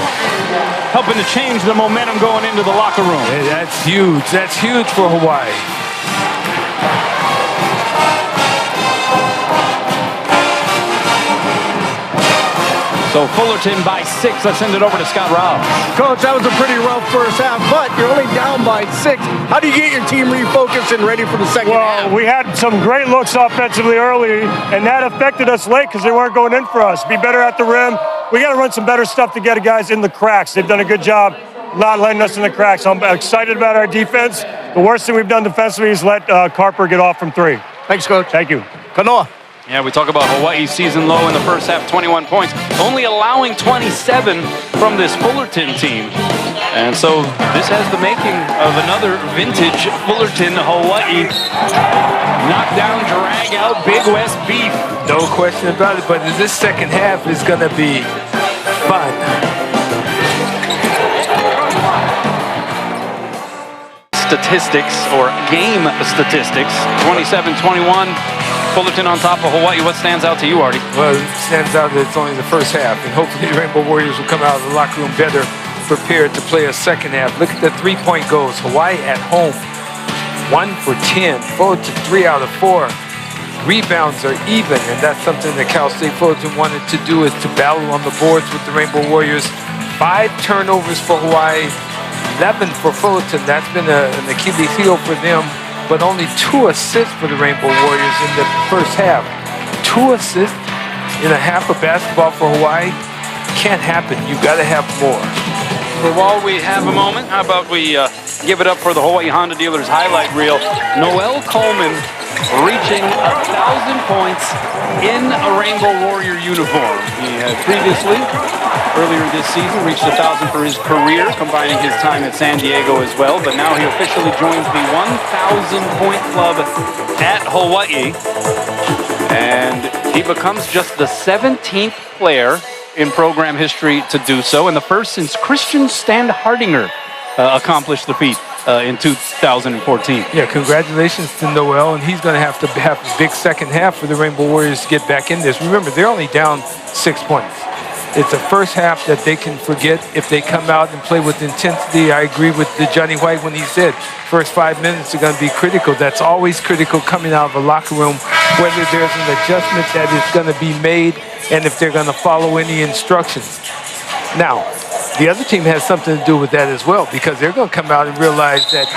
helping to change the momentum going into the locker room. Hey, that's huge. That's huge for Hawaii. So Fullerton by 6. Let's send it over to Scott Rouse. Coach, that was a pretty rough first half, but you're only down by 6. How do you get your team refocused and ready for the second half? Well, we had some great looks offensively early, and that affected us late because they weren't going in for us. Be better at the rim. We got to run some better stuff to get guys in the cracks. They've done a good job not letting us in the cracks. I'm excited about our defense. The worst thing we've done defensively is let Carper get off from 3. Thanks, Coach. Thank you. Kanoa. Yeah, we talk about Hawaii's season low in the first half, 21 points, only allowing 27 from this Fullerton team. And so this has the making of another vintage Fullerton Hawaii knockdown, drag out, Big West beef. No question about it, but this second half is going to be fun. Statistics or game statistics, 27-21. Fullerton on top of Hawaii. What stands out to you, Artie? Well, it stands out that it's only the first half, and hopefully the Rainbow Warriors will come out of the locker room better prepared to play a second half. Look at the three-point goals. Hawaii at home, 1 for 10. Fullerton 3 out of 4. Rebounds are even, and that's something that Cal State Fullerton wanted to do, is to battle on the boards with the Rainbow Warriors. 5 turnovers for Hawaii, 11 for Fullerton. That's been an Achilles heel for them. But only 2 assists for the Rainbow Warriors in the first half. 2 assists in a half of basketball for Hawaii can't happen. You got to have more. So while we have a moment, how about we give it up for the Hawaii Honda Dealers highlight reel. Noel Coleman reaching 1,000 points in a Rainbow Warrior uniform. He had previously, earlier this season, reached 1,000 for his career, combining his time at San Diego as well. But now he officially joins the 1,000 point club at Hawaii. And he becomes just the 17th player in program history to do so, and the first since Christian Standhardinger accomplished the feat in 2014. Yeah, congratulations to Noel, and he's going to have a big second half for the Rainbow Warriors to get back in this. Remember, they're only down 6 points. It's a first half that they can forget if they come out and play with intensity. I agree with Johnny White when he said first 5 minutes are going to be critical. That's always critical coming out of a locker room, whether there's an adjustment that is going to be made and if they're going to follow any instructions. Now, the other team has something to do with that as well, because they're going to come out and realize that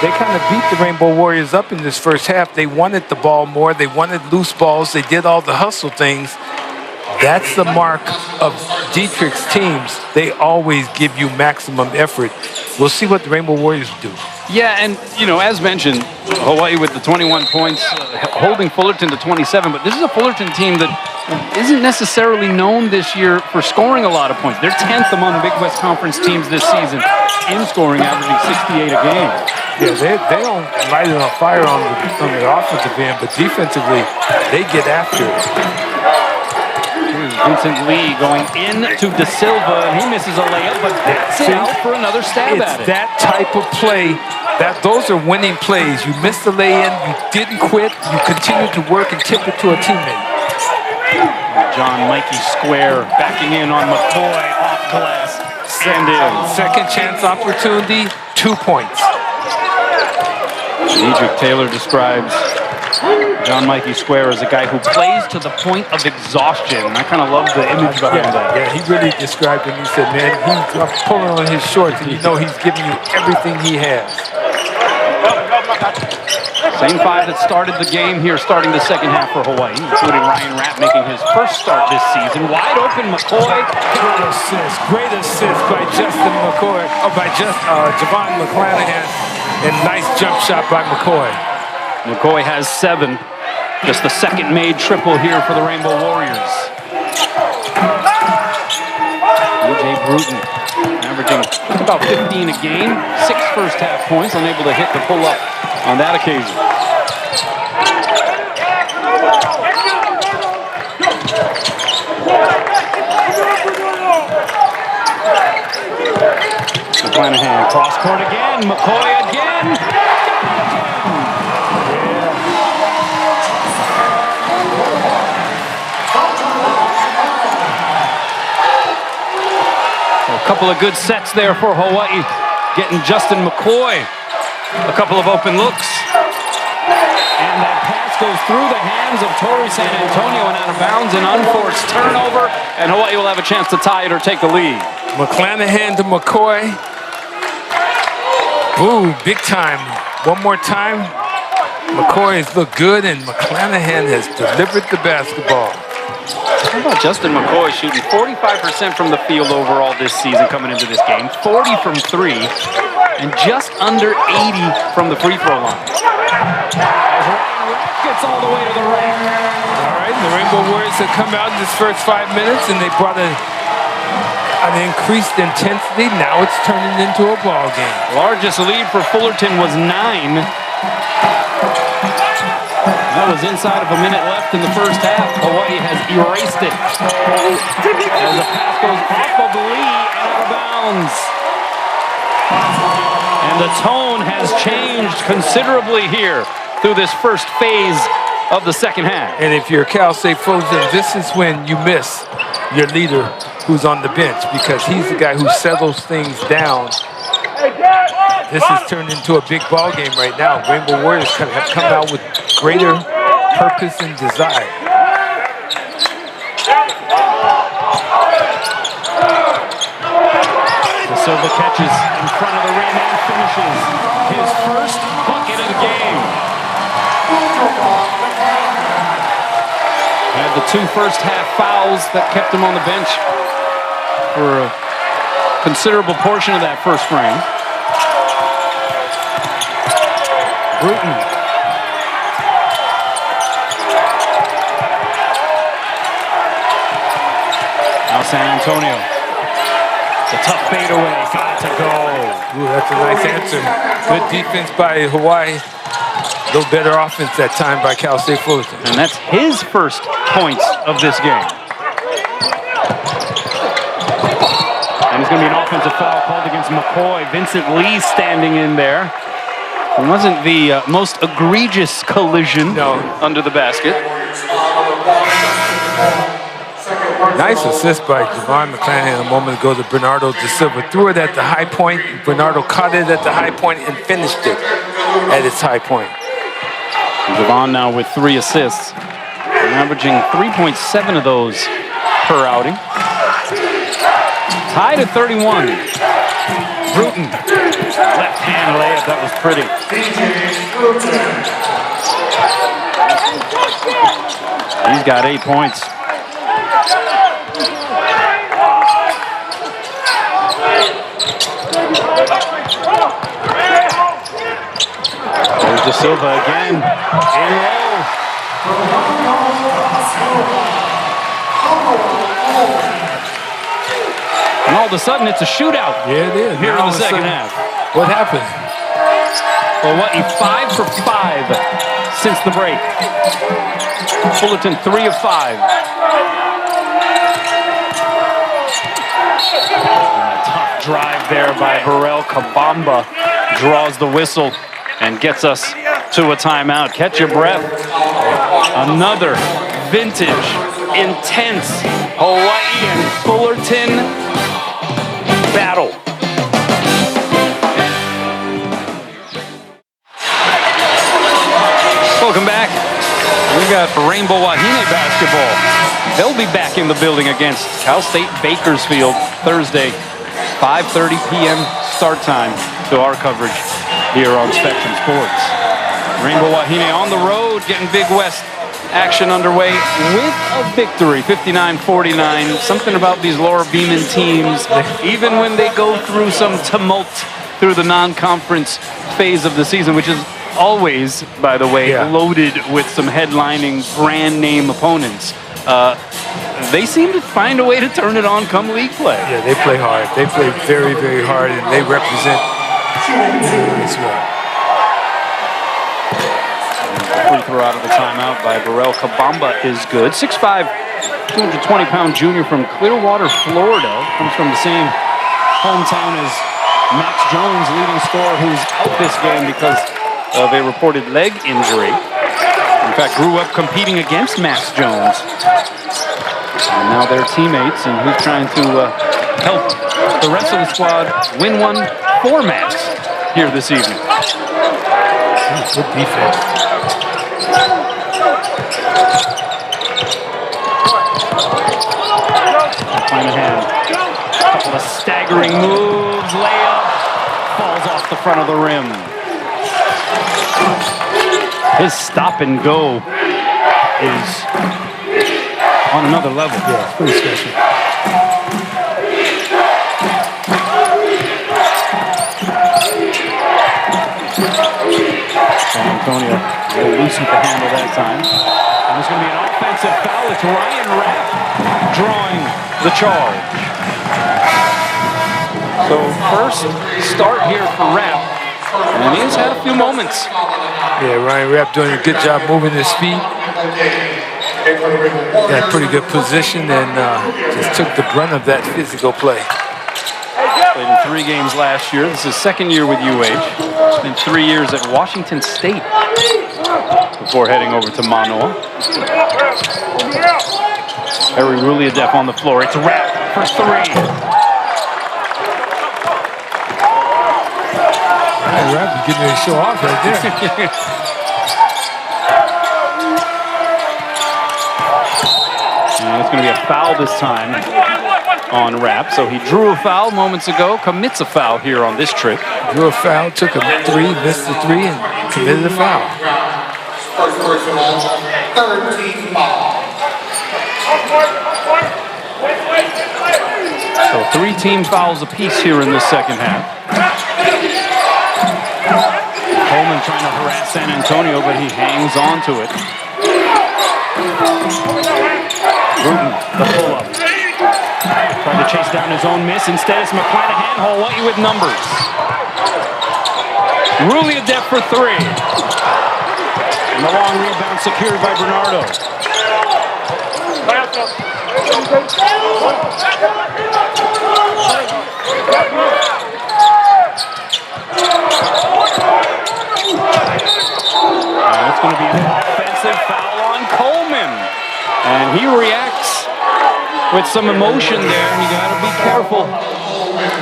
they kind of beat the Rainbow Warriors up in this first half. They wanted the ball more. They wanted loose balls. They did all the hustle things. That's the mark of Dietrich's teams. They always give you maximum effort. We'll see what the Rainbow Warriors do. Yeah, and, as mentioned, Hawaii with the 21 points, holding Fullerton to 27, but this is a Fullerton team that isn't necessarily known this year for scoring a lot of points. They're 10th among Big West Conference teams this season in scoring, averaging 68 a game. Yeah, they don't light it on fire on the offensive end, but defensively, they get after it. Here's Vincent Lee going into De Silva, and he misses a layup, but that's it out for another stab at it. It's that type of play. Those are winning plays. You missed the lay-in, you didn't quit, you continued to work and tip it to a teammate. John Mikey Square backing in on McCoy, off glass, and in. Second chance opportunity, 2 points. Dietrich Taylor describes John Mikey Square as a guy who plays to the point of exhaustion. I kind of love the image behind that. Yeah, he really described it. He said, man, he's pulling on his shorts, and he's giving you everything he has. Same five that started the game here, starting the second half for Hawaii, including Ryan Rapp making his first start this season. Wide open, McCoy. Great assist by Justin McCoy, by Javon McClanahan, and nice jump shot by McCoy. McCoy has 7. Just the second made triple here for the Rainbow Warriors. A.J. Bruton averaging about 15 a game, 6 first half points, unable to hit the pull-up on that occasion. McClanahan, cross court again, McCoy again. A couple of good sets there for Hawaii, getting Justin McCoy a couple of open looks. And that pass goes through the hands of Torrey San Antonio and out of bounds, an unforced turnover, and Hawaii will have a chance to tie it or take the lead. McClanahan to McCoy. Ooh, big time. One more time. McCoy has looked good, and McClanahan has delivered the basketball. How about Justin McCoy shooting 45% from the field overall this season coming into this game, 40 from 3, and just under 80 from the free throw line. Gets all the way to the rim. All right, the Rainbow Warriors have come out in this first 5 minutes, and they brought an increased intensity. Now it's turning into a ball game. Largest lead for Fullerton was 9. That was inside of a minute left in the first half. Hawaii has erased it. As the pass goes off of Lee and out of bounds. And the tone has changed considerably here through this first phase of the second half. And if you're Cal State Fullerton, this is when you miss your leader who's on the bench, because he's the guy who settles things down. This has turned into a big ball game right now. Rainbow Warriors have come out with greater purpose and desire. De Silva catches in front of the rim and finishes his first bucket of the game. Had the 2 first half fouls that kept him on the bench for a considerable portion of that first frame. Bruton. Now San Antonio. The tough fadeaway, got it to go. Ooh, that's a nice answer. Good defense by Hawaii. A little better offense that time by Cal State Fullerton. And that's his first points of this game. And it's going to be an offensive foul called against McCoy. Vincent Lee standing in there. It wasn't the most egregious collision under the basket. Nice assist by Javon McClanahan a moment ago to Bernardo Da Silva. Threw it at the high point. Bernardo caught it at the high point and finished it at its high point. Javon now with 3 assists, averaging 3.7 of those per outing. Tied at 31. Bruton, left hand layup, that was pretty. He's got 8 points. There's Da Silva again, in low. And all of a sudden, it's a shootout. Yeah, it is. Here in the second half. What happened? Well, what, 5 for 5 since the break. Fullerton 3 of 5. And a tough drive there by Burrell. Kabamba draws the whistle and gets us to a timeout. Catch your breath. Another vintage, intense Hawaii and Fullerton battle. Welcome back. We got Rainbow Wahine basketball. They'll be back in the building against Cal State Bakersfield Thursday, 5:30 p.m. start time to our coverage here on Spectrum Sports. Rainbow Wahine on the road, getting Big West action underway with a victory, 59-49. Something about these Laura Beeman teams, even when they go through some tumult through the non-conference phase of the season, which is always, by the way, loaded with some headlining brand name opponents. They seem to find a way to turn it on come league play. Yeah, they play hard. They play very, very hard, and they represent as well. Free throw out of the timeout by Burrell. Kabamba is good. 6'5", 220-pound junior from Clearwater, Florida. Comes from the same hometown as Max Jones, leading scorer, who's out this game because of a reported leg injury. In fact, grew up competing against Max Jones. And now they're teammates, and he's trying to help the rest of the squad win one for Max here this evening. Good defense. McClanahan, a couple of staggering moves, layup, falls off the front of the rim. His stop and go is on another level. Yeah, it's pretty special. San Antonio will loosen the handle that time. And there's going to be an offensive foul. It's Ryan Rapp drawing the charge. So first start here for Rapp. And he's had a few moments. Yeah, Ryan Rapp doing a good job moving his feet. Got pretty good position and just took the brunt of that physical play. Played in 3 games last year. This is his second year with UH. Spent 3 years at Washington State before heading over to Mānoa. Harry Ruliadef on the floor. It's Rapp for 3. Rapp is getting ready to show off right there. And it's going to be a foul this time on Rapp. So he drew a foul moments ago, commits a foul here on this trip. Drew a foul, took a 3, missed the 3, and committed a foul. First personal, third team foul. So 3 team fouls apiece here in the second half. Coleman trying to harass San Antonio, but he hangs on to it. Bruton, the pull-up. Trying to chase down his own miss. Instead, it's McClanahan, Hawaii with numbers. Ruliadef for 3. And the long rebound secured by Bernardo. And it's going to be an offensive foul on Coleman. And he reacts with some emotion there. You got to be careful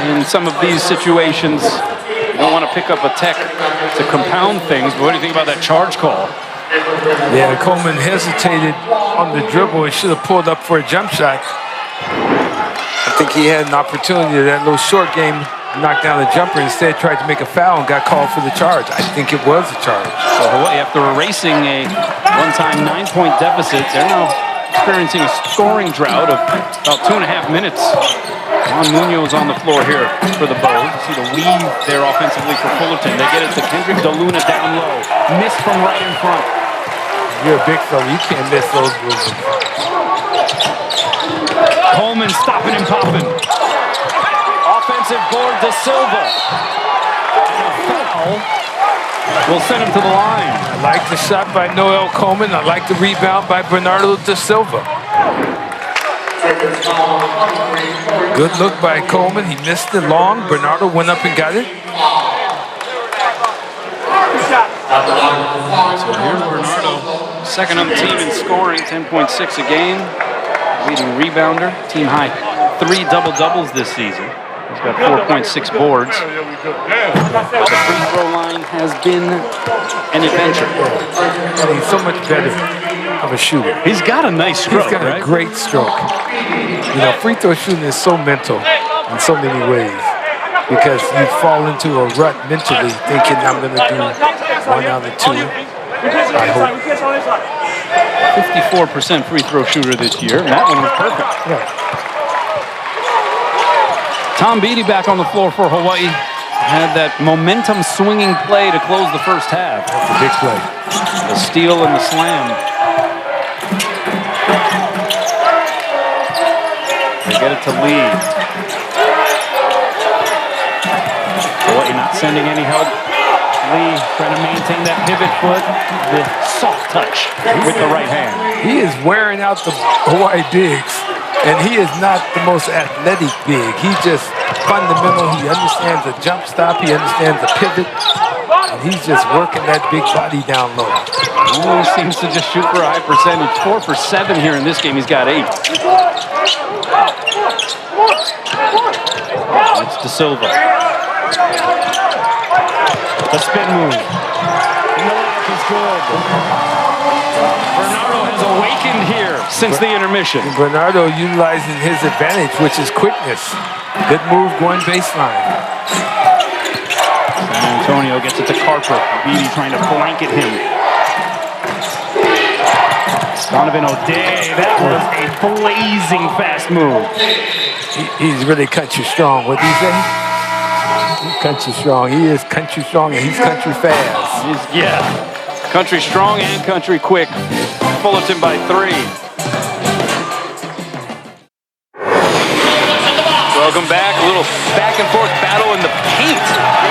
in some of these situations. You don't want to pick up a tech to compound things. But what do you think about that charge call? Yeah, Coleman hesitated on the dribble. He should have pulled up for a jump shot. I think he had an opportunity in that little short game to knock down the jumper. Instead, tried to make a foul and got called for the charge. I think it was a charge. So Hawaii, after erasing a one-time 9-point deficit, they're now experiencing a scoring drought of about 2.5 minutes. Juan Munoz on the floor here for the Bows. You see the weave there offensively for Fullerton. They get it to Kendrick DeLuna down low. Missed from right in front. You're a big fella. You can't miss those moves. Coleman stopping and popping. Offensive board to Silva. And a foul will send him to the line. I like the shot by Noel Coleman. I like the rebound by Bernardo da Silva. Good look by Coleman. He missed it long. Bernardo went up and got it. So here's Bernardo, second on the team in scoring, 10.6 a game. Leading rebounder, team high 3 double-doubles this season. He's got 4.6 boards. The free throw line has been an adventure. And he's so much better of a shooter. He's got a nice stroke, He's got right? a great stroke. You know, free throw shooting is so mental in so many ways because you fall into a rut mentally thinking I'm going to do 1 out of 2. I hope. 54% free throw shooter this year, and that one was perfect. Yeah. Tom Beattie back on the floor for Hawaii. Had that momentum swinging play to close the first half. That's a big play. The steal and the slam. They get it to Lee. Hawaii not sending any help. Lee trying to maintain that pivot foot. The soft touch with the right hand. He is wearing out the Hawaii bigs, and he is not the most athletic big. He's just fundamental. He understands the jump stop. He understands the pivot. And he's just working that big body down low. Always seems to just shoot for a high percentage. 4 for 7 here in this game. He's got 8. It's De Silva. The spin move. And the layup is good. Bernardo has awakened here since the intermission. And Bernardo utilizing his advantage, which is quickness. Good move going baseline. San Antonio gets it to Carper. Beattie trying to blanket him. Donovan O'Day, that was a blazing fast move. He's really country strong. What do you say? He's country strong. He is country strong and he's country fast. Yeah, country strong and country quick. Fullerton by 3. Welcome back. A little back and forth battle in the paint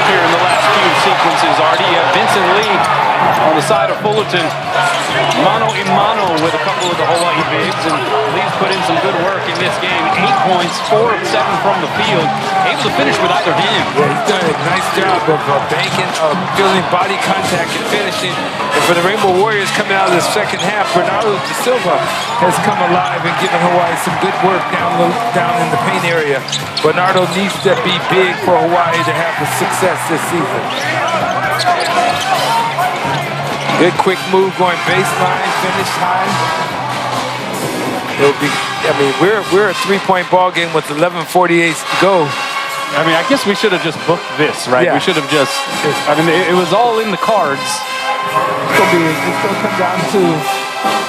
here in the last few sequences. Artie, Vincent Lee on the side of Fullerton. Mano a mano with a couple of the Hawaii bigs, and Lee's put in some good work in this game. 8 points, 4 of 7 from the field. Able to finish with either hand. Yeah, he's done a nice job of banking, of building body contact and finishing. And for the Rainbow Warriors coming out of the second half, Bernardo da Silva has come alive and given Hawaii some good work down in the paint area. Bernardo needs to be big for Hawaii to have the success this season. Good quick move going baseline, finish high. It'll be, I mean, we're a 3-point ball game with 11:48 to go. I mean, I guess we should have just booked this, right? Yeah. We should have just, I mean, it was all in the cards. It's gonna come down to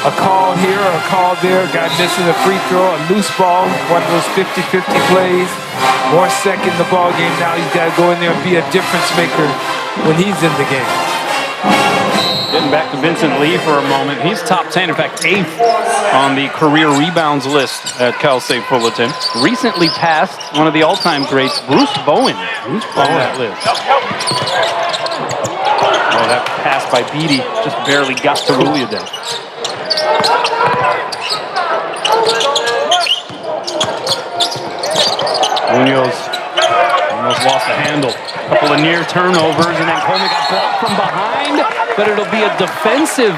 a call here or a call there. Guy missing a free throw, a loose ball, one of those 50-50 plays. More second in the ball game. Now he's got to go in there and be a difference maker when he's in the game. Getting back to Vincent Lee for a moment. He's top 10, in fact, 8th on the career rebounds list at Cal State Fullerton. Recently passed one of the all-time greats, Bruce Bowen. On that list. Oh, that pass by Beatty just barely got to Ruliaden. Munoz almost lost the handle. A couple of near turnovers, and then Coleman got blocked from behind, but it'll be a defensive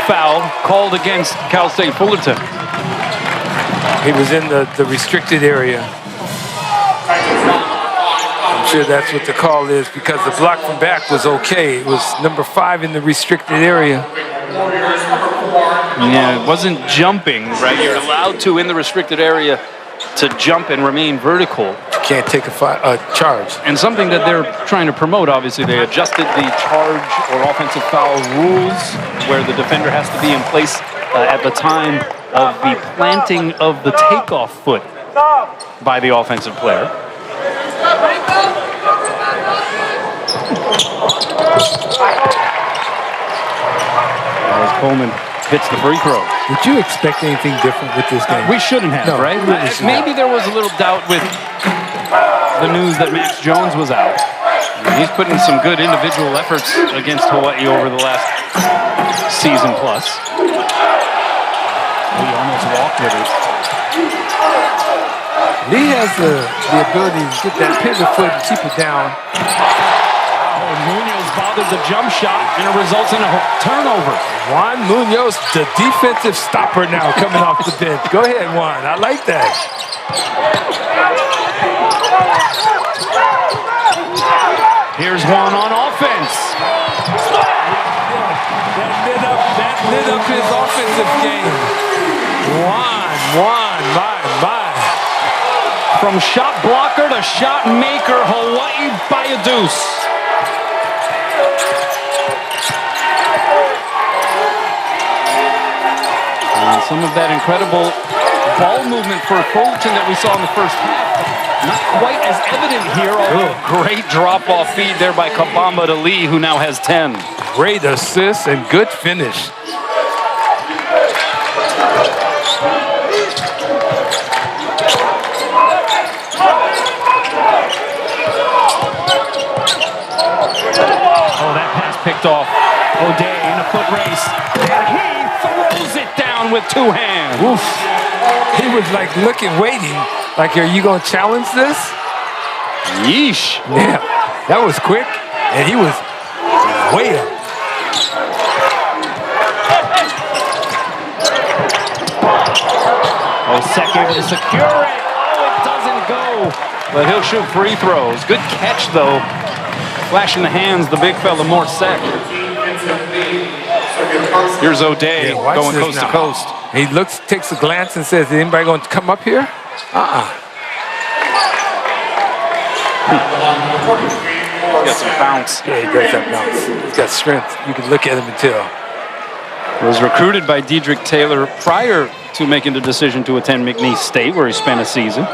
foul called against Cal State Fullerton. He was in the restricted area. I'm sure that's what the call is because the block from back was okay. It was number 5 in the restricted area. Yeah, it wasn't jumping, right? You're allowed to, in the restricted area, to jump and remain vertical. You can't take a charge. And something that they're trying to promote, obviously, they adjusted the charge or offensive foul rules where the defender has to be in place at the time of the planting of the takeoff foot by the offensive player. As Coleman hits the free throw. Did you expect anything different with this game? We shouldn't have, No, right? really should Maybe there was a little doubt with the news that Max Jones was out. He's putting some good individual efforts against Hawaii over the last season plus. He almost walked with it. He has the ability to get that pivot foot and keep it down. Oh, Munoz bothered the jump shot, and it results in a turnover. Juan Munoz, the defensive stopper now coming off the bench. Go ahead, Juan. I like that. Here's Juan on offense. That lit up his offensive game. Juan, my. From shot blocker to shot maker, Hawaii by a deuce. And some of that incredible ball movement for Fullerton that we saw in the first half, not quite as evident here, although great drop-off feed there by Kabamba to Lee, who now has 10. Great assist and good finish. Oh, that pass picked off. O'Day in a foot race. And he throws it down with 2 hands. Oof. He was like looking, waiting. Like, are you going to challenge this? Yeesh. Yeah, that was quick. And he was way up. Oh, second to secure it. Oh, it doesn't go. But he'll shoot free throws. Good catch, though. Flashing the hands, the big fella, more set. Here's O'Day going coast to coast. He looks, takes a glance and says, is anybody going to come up here? He's got some bounce. Yeah, he does have bounce. He's got strength. You can look at him and tell. Was recruited by Dedrick Taylor prior to making the decision to attend McNeese State, where he spent a season.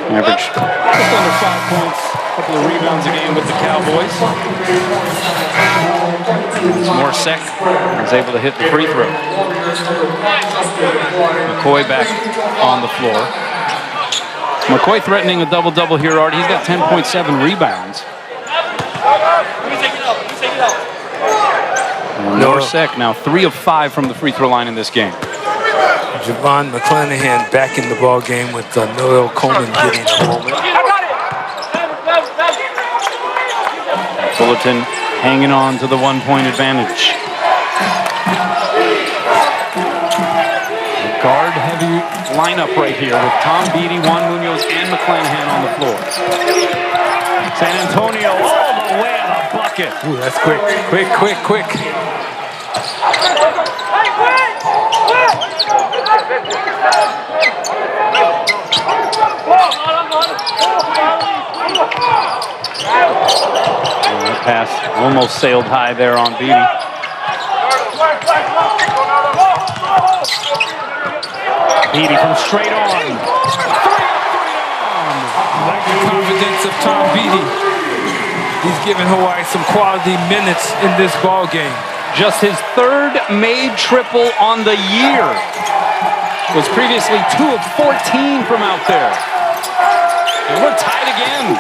Averaged just under 5 points, a couple of rebounds a game with the Cowboys. Morsek was able to hit the free throw. McCoy back on the floor. McCoy threatening a double-double here, Art. He's got 10.7 rebounds. Morsek now 3 of 5 from the free throw line in this game. Javon McClanahan back in the ball game with Noel Coleman getting a moment. Fullerton hanging on to the 1-point advantage. A guard-heavy lineup right here with Tom Beatty, Juan Munoz, and McClanahan on the floor. San Antonio all the way to the bucket. Ooh, that's quick. Quick. That pass almost sailed high there on Beatty. Beatty from straight on. Like the confidence of Tom Beatty. He's giving Hawaii some quality minutes in this ball game. Just his 3rd made triple on the year. Was previously 2 of 14 from out there. And we're tied again.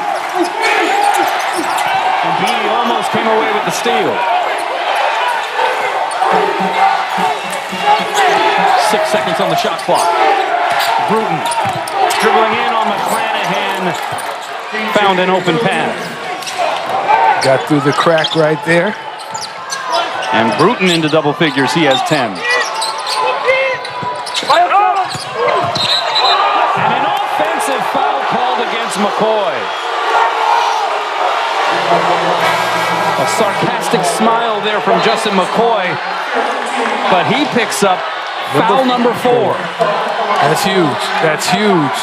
And Beatty almost came away with the steal. 6 seconds on the shot clock. Bruton dribbling in on McClanahan. Found an open path. Got through the crack right there. And Bruton into double figures. He has 10. And an offensive foul called against McCoy. A sarcastic smile there from Justin McCoy. But he picks up foul number 4. That's huge. That's huge.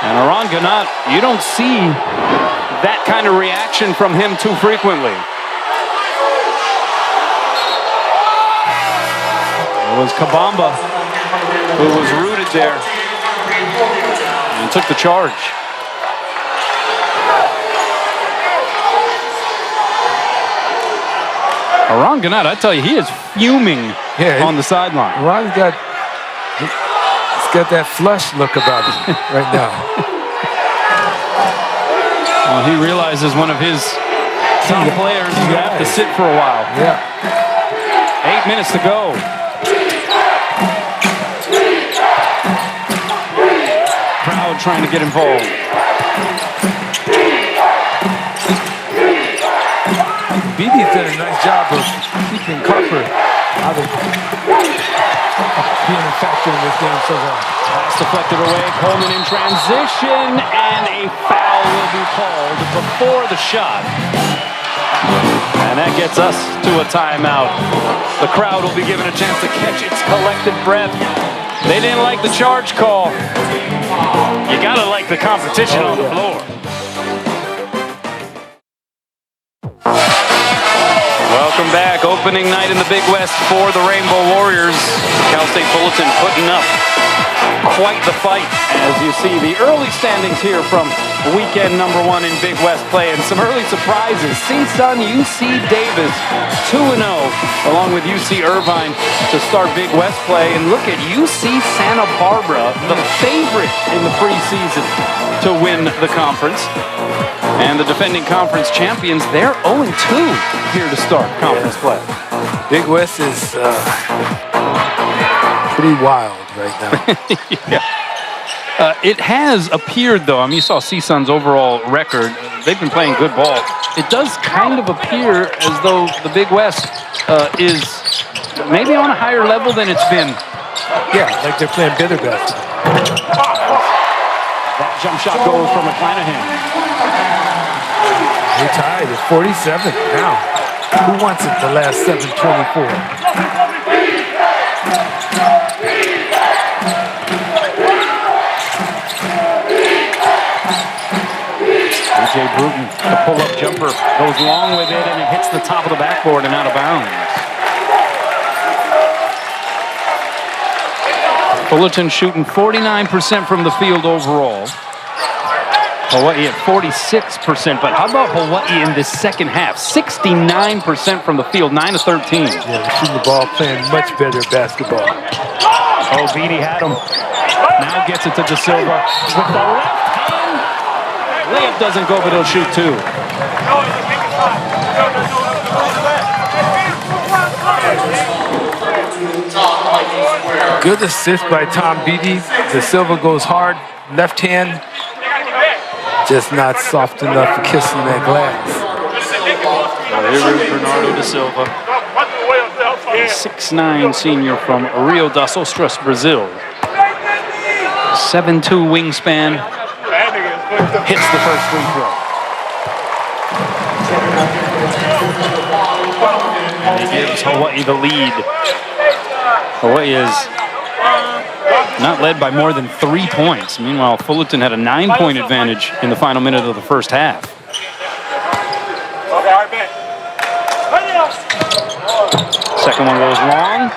And Aron Ganat, you don't see that kind of reaction from him too frequently. It was Kabamba who was rooted there and took the charge. Aron Ganat, I tell you, he is fuming on the sideline. Ron's got that flush look about him right now. Well, he realizes one of his top players is going to have to sit for a while. Yeah. 8 minutes to go. Crowd trying to get involved. Beatty's done a nice job of keeping Carper out of being a factor in this game so far. Pass deflected away. Coleman in transition, and a foul will be called before the shot. And that gets us to a timeout. The crowd will be given a chance to catch its collective breath. They didn't like the charge call. You gotta like the competition on the floor. Welcome back. Opening night in the Big West for the Rainbow Warriors. Cal State Fullerton putting up quite the fight. As you see the early standings here from weekend number 1 in Big West play, and some early surprises. CSUN, UC Davis 2-0 along with UC Irvine to start Big West play. And look at UC Santa Barbara, the favorite in the preseason to win the conference. And the defending conference champions, they're 0-2 here to start conference play. Big West is pretty wild right now. Yeah. It has appeared, though, I mean, you saw CSUN's overall record. They've been playing good ball. It does kind of appear as though the Big West is maybe on a higher level than it's been. Yeah, like they're playing bitter basketball. That jump shot goes from McClanahan. They're tied. It's 47 now. Who wants it the last 7:24? DJ Bruton, the pull-up jumper, goes long with it, and it hits the top of the backboard and out of bounds. Fullerton shooting 49% from the field overall. Hawaii at 46%, but how about Hawaii in this second half? 69% from the field, 9 of 13. Yeah, they're shooting the ball, playing much better basketball. Oh, Beatty had him. Now gets it to De Silva with the left hand. Layup doesn't go, but he'll shoot 2. Good assist by Tom Beatty. De Silva goes hard, left hand, just not soft enough for kissing that glass. Here is Bernardo De Silva, a 6'9" senior from Rio das Ostras, Brazil. 7'2" wingspan, hits the first free throw. And he gives Hawaii the lead. Hawaii is not led by more than 3 points. Meanwhile, Fullerton had a 9-point advantage in the final minute of the first half. Second one goes long.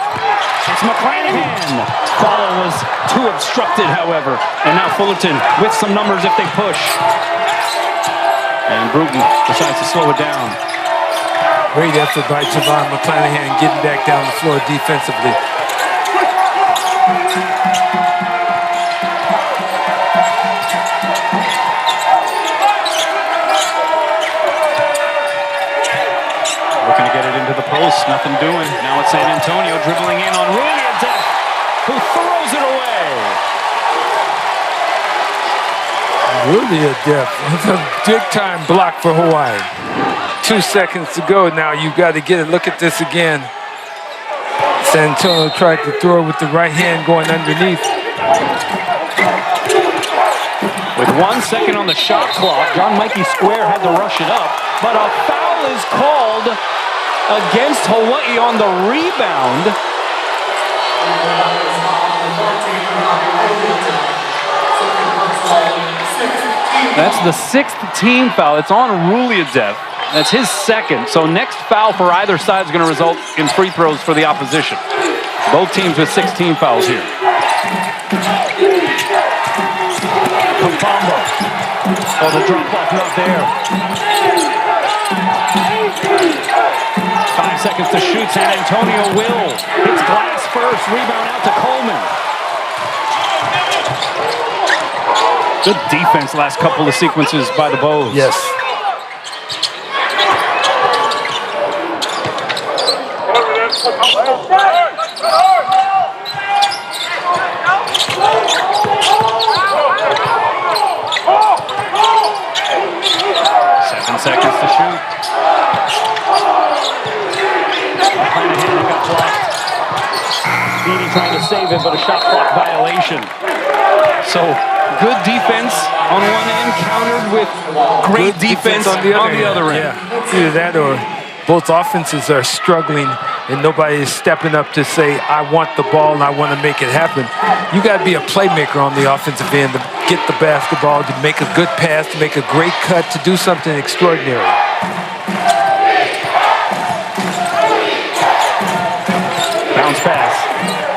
It's McClanahan. Follow was too obstructed, however. And now Fullerton with some numbers if they push. And Bruton decides to slow it down. Great effort by Javon McClanahan getting back down the floor defensively. post, nothing doing. Now it's San Antonio dribbling in on Ruliadep, who throws it away. Ruliadep, it's a big-time block for Hawaii. 2 seconds to go now. You've got to get it. Look at this again. San Antonio tried to throw it with the right hand going underneath. With 1 second on the shot clock, John Mikey Square had to rush it up, but a foul is called against Hawaii on the rebound. That's the 6th team foul. It's on Ruliadep. That's his 2nd. So next foul for either side is going to result in free throws for the opposition. Both teams with 16 fouls here. Kumbamba. Oh, the drop off not there. 5 seconds to shoot. San Antonio will. Hits glass first. Rebound out to Coleman. Good defense last couple of sequences by the Bows. Yes. Seconds to shoot. Got blocked. Beatty trying to save it, but a shot clock violation. So good defense on one end, countered with great defense on the other end. Yeah. Either that or both offenses are struggling and nobody is stepping up to say, I want the ball and I want to make it happen. You got to be a playmaker on the offensive end to get the basketball, to make a good pass, to make a great cut, to do something extraordinary. Bounce pass.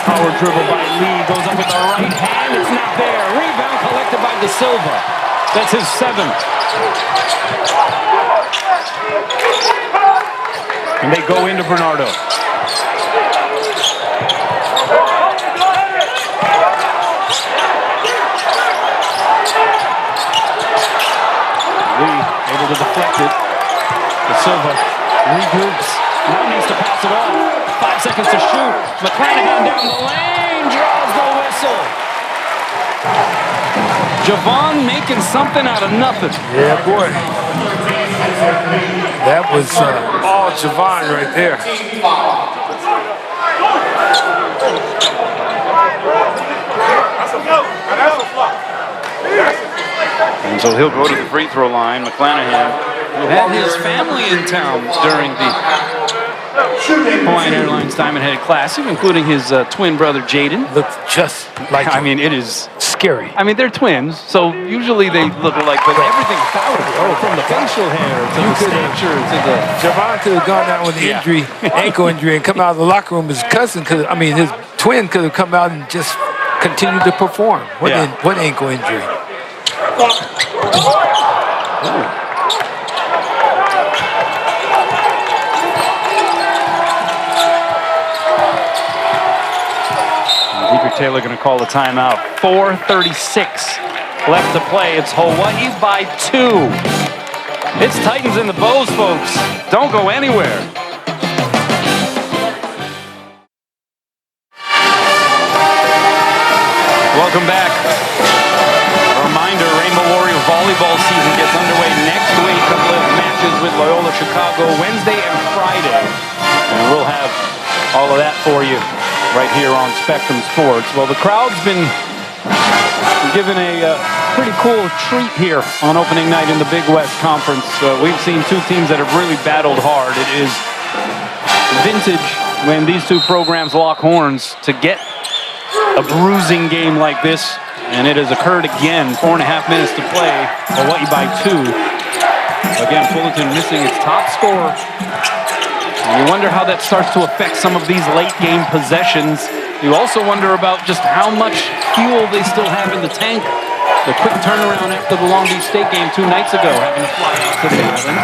Power dribble by Lee. Goes up with the right hand. It's not there. Rebound collected by De Silva. That's his 7th. And they go into Bernardo. Lee able to deflect it. De Silva regroups. Now needs to pass it off. 5 seconds to shoot. McClanahan down the lane. Draws the whistle. Javon making something out of nothing. Yeah, boy. That was all Javon right there. And so he'll go to the free throw line. McClanahan had his family in town during the Hawaiian Airlines Diamond Headed Classic, including his twin brother Jaden. Looks just like I mean, it is scary. I mean, they're twins, so usually they look alike, but everything about it, from the facial hair to the stature to the... Javon could have gone out with the injury, ankle injury, and come out of the locker room. His cousin could have, his twin could have come out and just continued to perform. What ankle injury? Deidre Taylor going to call the timeout. 4:36 left to play. It's Hawaii by 2. It's Titans and the Bows, folks. Don't go anywhere. Welcome back. A reminder, Rainbow Warrior volleyball season gets underway next week. A couple of matches with Loyola Chicago Wednesday and Friday. And we'll have all of that for you right here on Spectrum Sports. Well, the crowd's been given a pretty cool treat here on opening night in the Big West Conference. We've seen two teams that have really battled hard. It is vintage when these two programs lock horns to get a bruising game like this, and it has occurred again. 4.5 minutes to play. Hawaii by 2. Again, Fullerton missing its top scorer. And you wonder how that starts to affect some of these late game possessions. You also wonder about just how much fuel they still have in the tank. The quick turnaround after the Long Beach State game 2 nights ago, having to fly out to the island.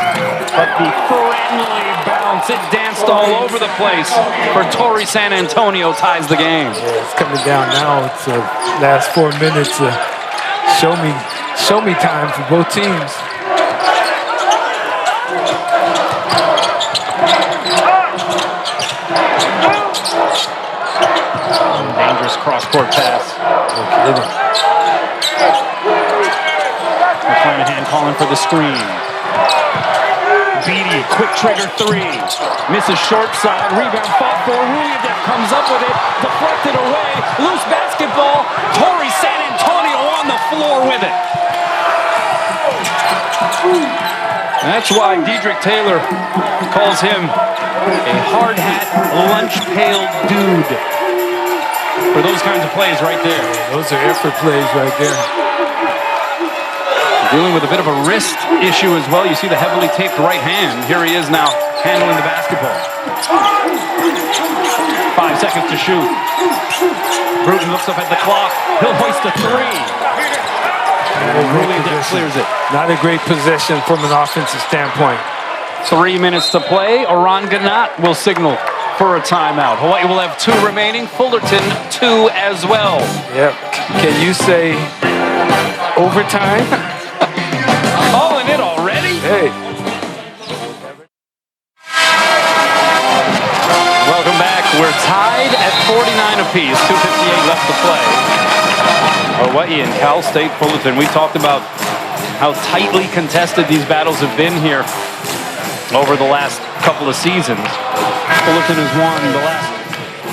But the friendly bounce, it danced all over the place for Torrey San Antonio, ties the game. Yeah, it's coming down now. It's the last 4 minutes. Show me time for both teams. cross-court pass. McClanahan calling for the screen. Beatty, quick trigger three. Misses short side. Rebound fought for. Ruyadev comes up with it. Deflected away. Loose basketball. Torrey San Antonio on the floor with it. That's why Dedrick Taylor calls him a hard hat, lunch pail dude. For those kinds of plays right there. Those are effort plays right there. Dealing with a bit of a wrist issue as well. You see the heavily taped right hand. Here he is now handling the basketball. 5 seconds to shoot. Bruton looks up at the clock. He'll hoist a three. Ruyadev clears it. Not a great possession from an offensive standpoint. 3 minutes to play. Oran Ganat will signal for a timeout. Hawaii will have 2 remaining. Fullerton 2 as well. Yep. Can you say overtime? Oh, and it already? Hey. Welcome back. We're tied at 49 apiece. 2:58 left to play. Hawaii and Cal State Fullerton. We talked about how tightly contested these battles have been here over the last couple of seasons. Fullerton has won the last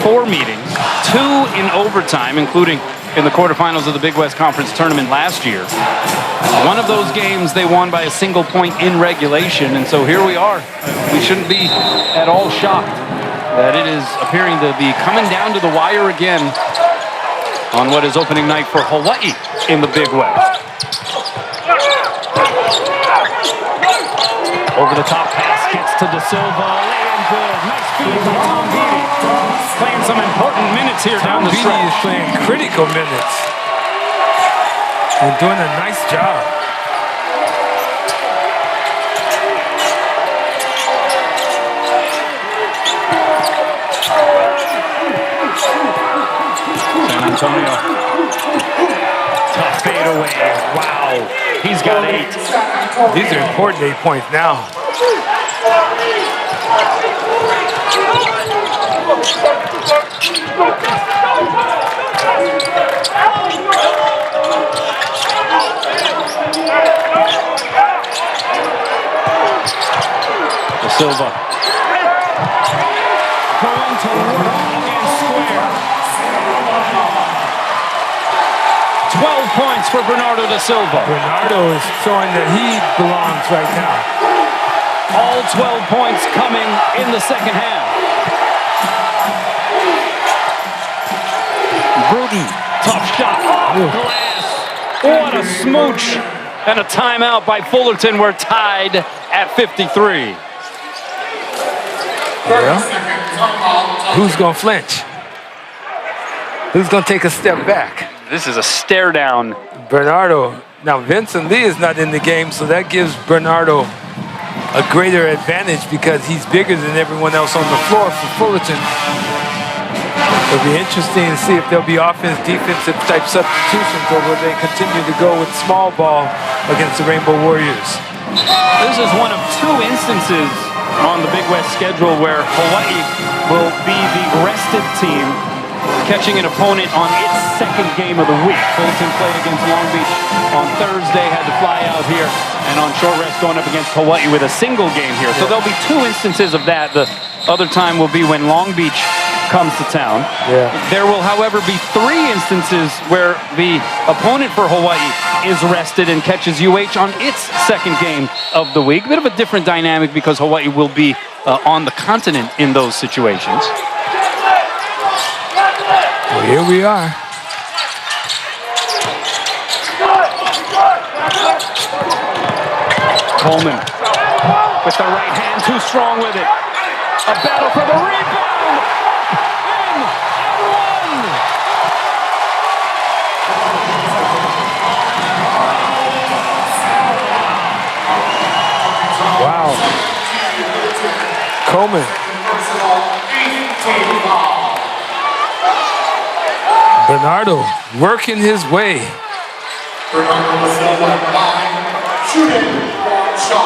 4 meetings, 2 in overtime, including in the quarterfinals of the Big West Conference tournament last year. One of those games they won by a single point in regulation, and so here we are. We shouldn't be at all shocked that it is appearing to be coming down to the wire again on what is opening night for Hawaii in the Big West. Over the top pass gets to De Silva. Lay-in good. Nice feed by Tom Beatty. Playing some important minutes here down the Beatty stretch. is playing critical minutes and doing a nice job. San Antonio. Tough fadeaway. Wow. He's got 8. These are important 8 points now. De Silva. Going to work and square. 12 points for Bernardo De Silva. Bernardo is showing that he belongs right now. All 12 points coming in the second half. Bruton, tough shot off glass. What a smooch. And a timeout by Fullerton. We're tied at 53. Well, who's going to flinch? Who's going to take a step back? This is a stare down. Bernardo. Now, Vincent Lee is not in the game, so that gives Bernardo a greater advantage because he's bigger than everyone else on the floor for Fullerton. It'll be interesting to see if there'll be offense, defensive type substitutions or will they continue to go with small ball against the Rainbow Warriors. This is one of 2 instances on the Big West schedule where Hawaii will be the rested team catching an opponent on its second game of the week. Fullerton played against Long Beach on Thursday, had to fly out here, and on short rest going up against Hawaii with a single game here. So there'll be 2 instances of that. The other time will be when Long Beach comes to town. There will, however, be 3 instances where the opponent for Hawaii is rested and catches UH on its second game of the week. A bit of a different dynamic because Hawaii will be on the continent in those situations. Well, here we are. Coleman with the right hand, too strong with it. A battle for the rebound. In and one. Wow. Coleman. Bernardo working his way.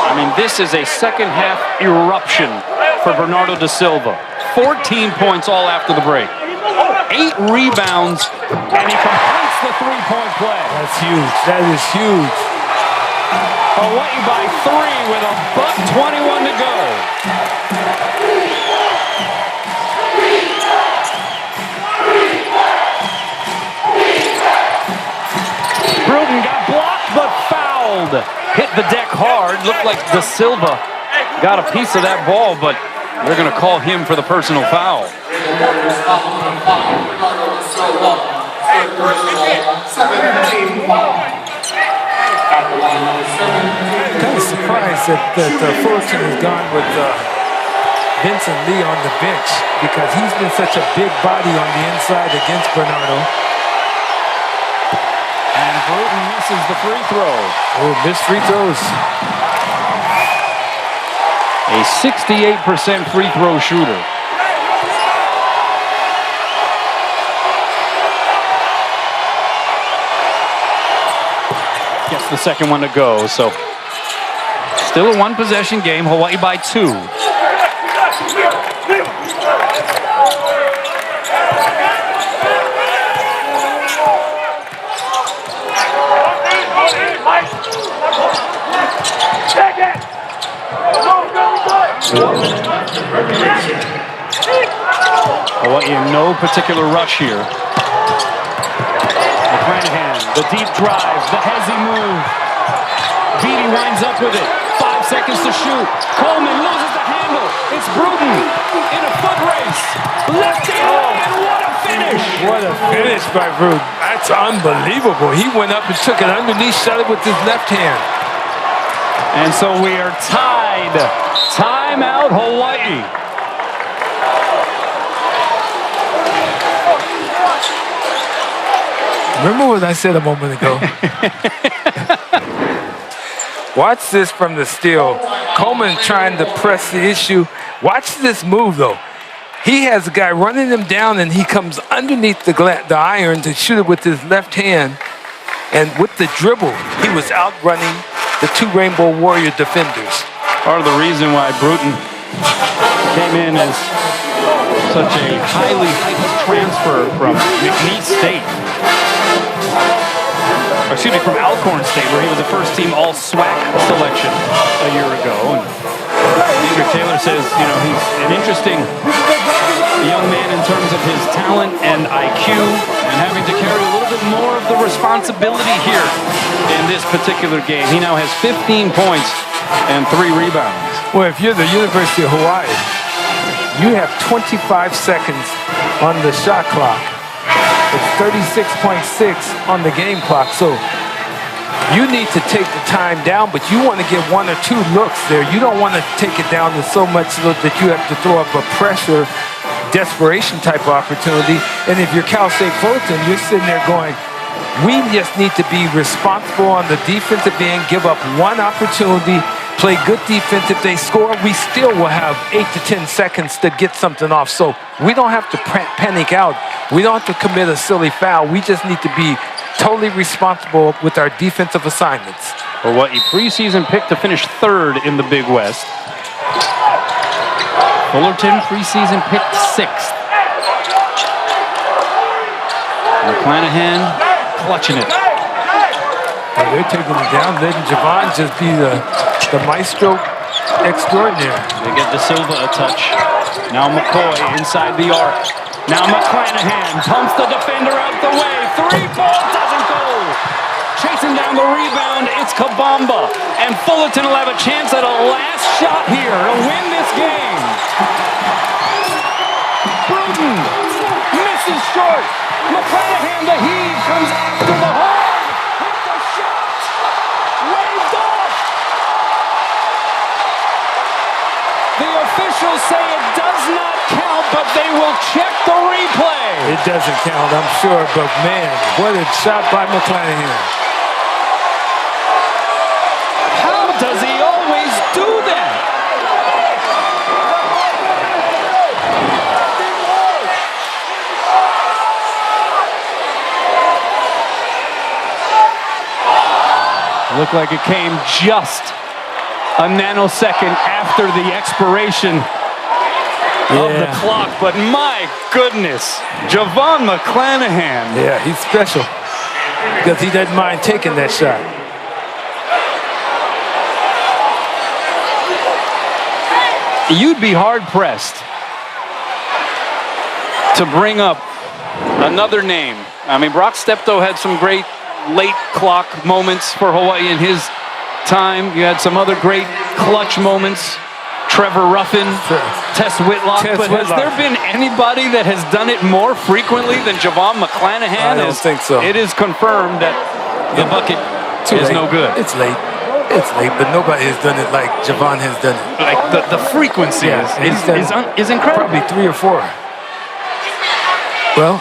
I mean, this is a second half eruption for Bernardo De Silva. 14 points all after the break. 8 rebounds, and he completes the three-point play. That's huge. That is huge. Hawaii by 3 with a buck 21 to go. Bruton got blocked but fouled. Hit the deck hard. Looked like Da Silva got a piece of that ball, but they're going to call him for the personal foul. Kind of surprised that Fullerton has gone with Vincent Lee on the bench because he's been such a big body on the inside against Bernardo. And Bruton misses the free throw. Oh, missed free throws. A 68% free throw shooter. Gets the second one to go, so still a one-possession game. Hawaii by 2. Hawaii in no particular rush here. McClanahan, the deep drive, the hezzy move. Beatty winds up with it. 5 seconds to shoot. Coleman loses the handle. It's Bruton in a foot race. Left hand, and what a finish! What a finish by Bruton. That's unbelievable. He went up and took it underneath, shot it with his left hand. And so we are tied. Timeout, Hawaii. Remember what I said a moment ago? Watch this from the steal. Coleman trying to press the issue. Watch this move, though. He has a guy running him down, and he comes underneath the iron to shoot it with his left hand. And with the dribble, he was outrunning the 2 Rainbow Warrior defenders. Part of the reason why Bruton came in as such a highly hyped transfer from McNeese State. Excuse me, from Alcorn State, where he was a first-team All-SWAC selection a year ago. And Andrew Taylor says, you know, he's an interesting young man in terms of his talent and IQ, and having to carry a little bit more of the responsibility here in this particular game. He now has 15 points and 3 rebounds. Well, if you're the University of Hawaii, you have 25 seconds on the shot clock. It's 36.6 on the game clock. So you need to take the time down, but you want to get 1 or 2 looks there. You don't want to take it down to so much that you have to throw up a pressure, desperation type of opportunity. And if you're Cal State Fullerton, you're sitting there going, we just need to be responsible on the defensive end, give up 1 opportunity, play good defense. If they score, we still will have 8 to 10 seconds to get something off. So we don't have to panic out. We don't have to commit a silly foul. We just need to be totally responsible with our defensive assignments. Hawaii preseason pick to finish 3rd in the Big West. Fullerton preseason picked 6th. McClanahan clutching it. Well, they're taking it down, letting Javon just be the maestro extraordinaire. They get Da Silva a touch. Now McCoy inside the arc. Now McClanahan pumps the defender out the way. 3-ball doesn't go. Chasing down the rebound, it's Kabamba. And Fullerton will have a chance at a last shot here to win this game. Bruton misses short. McClanahan, the heave, comes after the hole. Hit the shot. Waved off. The officials say it does not count, but they will check the replay. It doesn't count, I'm sure, but man, what a shot by McClanahan. How does he always do that? Looked like it came just a nanosecond after the expiration of the clock, but my goodness, Javon McClanahan. Yeah, he's special because he doesn't mind taking that shot. You'd be hard-pressed to bring up another name. I mean, Brock Steptoe had some great late clock moments for Hawaii in his time. You had some other great clutch moments. Trevor Ruffin, Tess Whitlock. But has there been anybody that has done it more frequently than Javon McClanahan? I don't think so. It is confirmed that the bucket is no good. It's late. It's late, but nobody has done it like Javon has done it. Like the frequency is incredible. Probably 3 or 4. Well,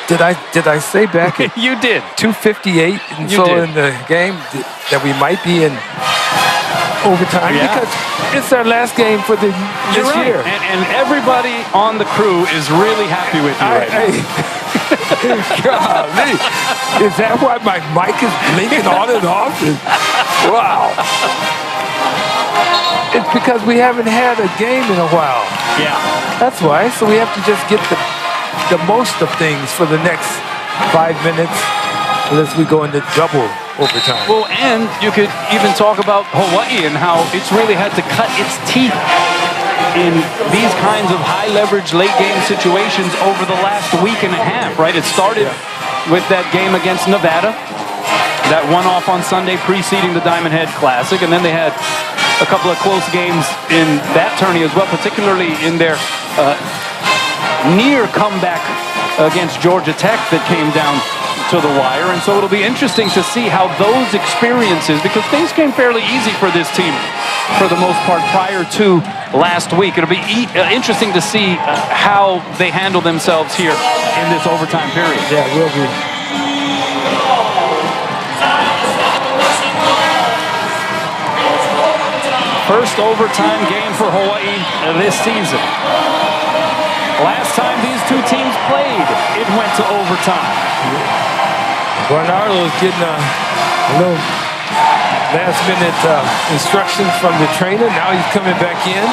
did I say back at you did 2:58 and you so did. in the game that we might be in overtime because it's our last game for this year. And everybody on the crew is really happy with you right now. Golly, is that why my mic is blinking on and off? Wow. It's because we haven't had a game in a while. Yeah. That's why. So we have to just get the most of things for the next 5 minutes unless we go into double overtime. Well, and you could even talk about Hawaii and how it's really had to cut its teeth in these kinds of high-leverage late-game situations over the last week and a half, right? It started with that game against Nevada, that one-off on Sunday preceding the Diamond Head Classic, and then they had a couple of close games in that tourney as well, particularly in their near comeback against Georgia Tech that came down to the wire. And so it'll be interesting to see how those experiences, because things came fairly easy for this team for the most part prior to last week. It'll be interesting to see how they handle themselves here in this overtime period. Yeah, it will be. First overtime game for Hawaii this season. Last time these two teams played, it went to overtime. Bernardo's getting a little last-minute instructions from the trainer. Now he's coming back in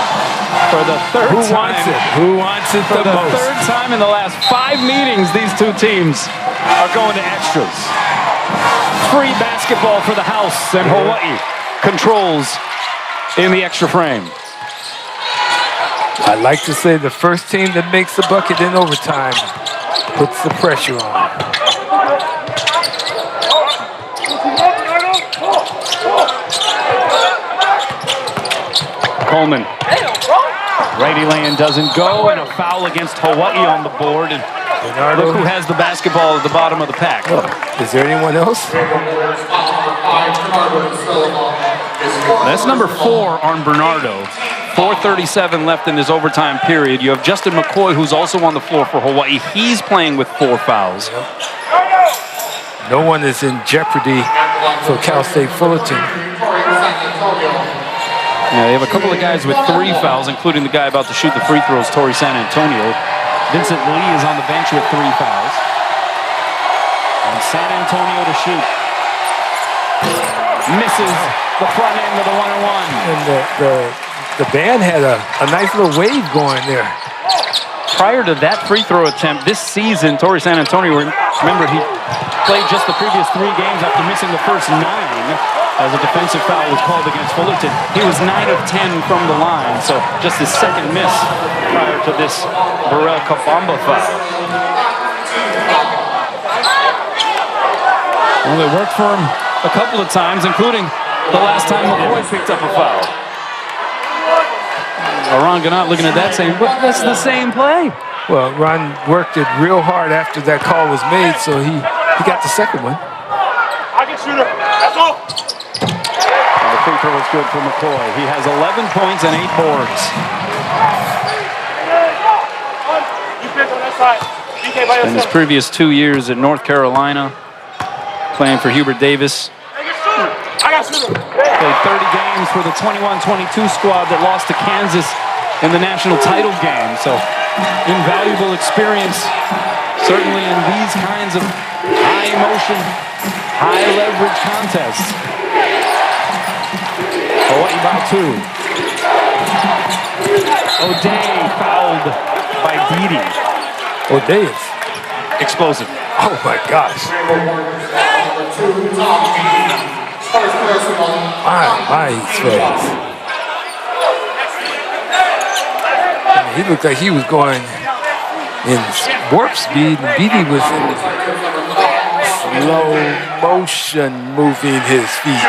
For the third Who time. wants it? Who wants it For the the most? third time in the last 5 meetings, these two teams are going to extras. Free basketball for the house, and Hawaii controls in the extra frame. I like to say the first team that makes the bucket in overtime puts the pressure on. Coleman. Righty lane doesn't go, and a foul against Hawaii on the board. And look who has the basketball at the bottom of the pack. Is there anyone else? That's number 4 on Bernardo. 4:37 left in this overtime period. You have Justin McCoy, who's also on the floor for Hawaii. He's playing with 4 fouls. No one is in jeopardy for Cal State Fullerton. Yeah, they have a couple of guys with 3 fouls, including the guy about to shoot the free throws, Torrey San Antonio. Vincent Lee is on the bench with 3 fouls. And San Antonio to shoot. Misses the front end of the 1-and-1. And the band had a nice little wave going there. Prior to that free throw attempt this season, Torrey San Antonio, remember, he played just the previous 3 games after missing the first 9 as a defensive foul was called against Fullerton. He was 9 of 10 from the line, so just his second miss prior to this Burrell Kabamba foul. Well, it worked for him a couple of times, including the last time McCoy picked up a foul. Ron Gannott looking at that saying, but that's the same play. Well, Ron worked it real hard after that call was made, so he got the second one. I can shoot her. That's all. And the free throw is good for McCoy. He has 11 points and 8 boards. Defense on that side. DK by In his previous 2 years at North Carolina, playing for Hubert Davis. I got shooter. Played 30 games for the 21-22 squad that lost to Kansas in the national title game. So, invaluable experience, certainly in these kinds of high-emotion, high-leverage contests. Hawaii by 2. O'Day fouled by Beatty. O'Day is, Explosive. oh my gosh. Number 2, Tom Beatty. First personal. My, he's fast. I mean, he looked like he was going in warp speed, and Beatty was in slow motion moving his feet.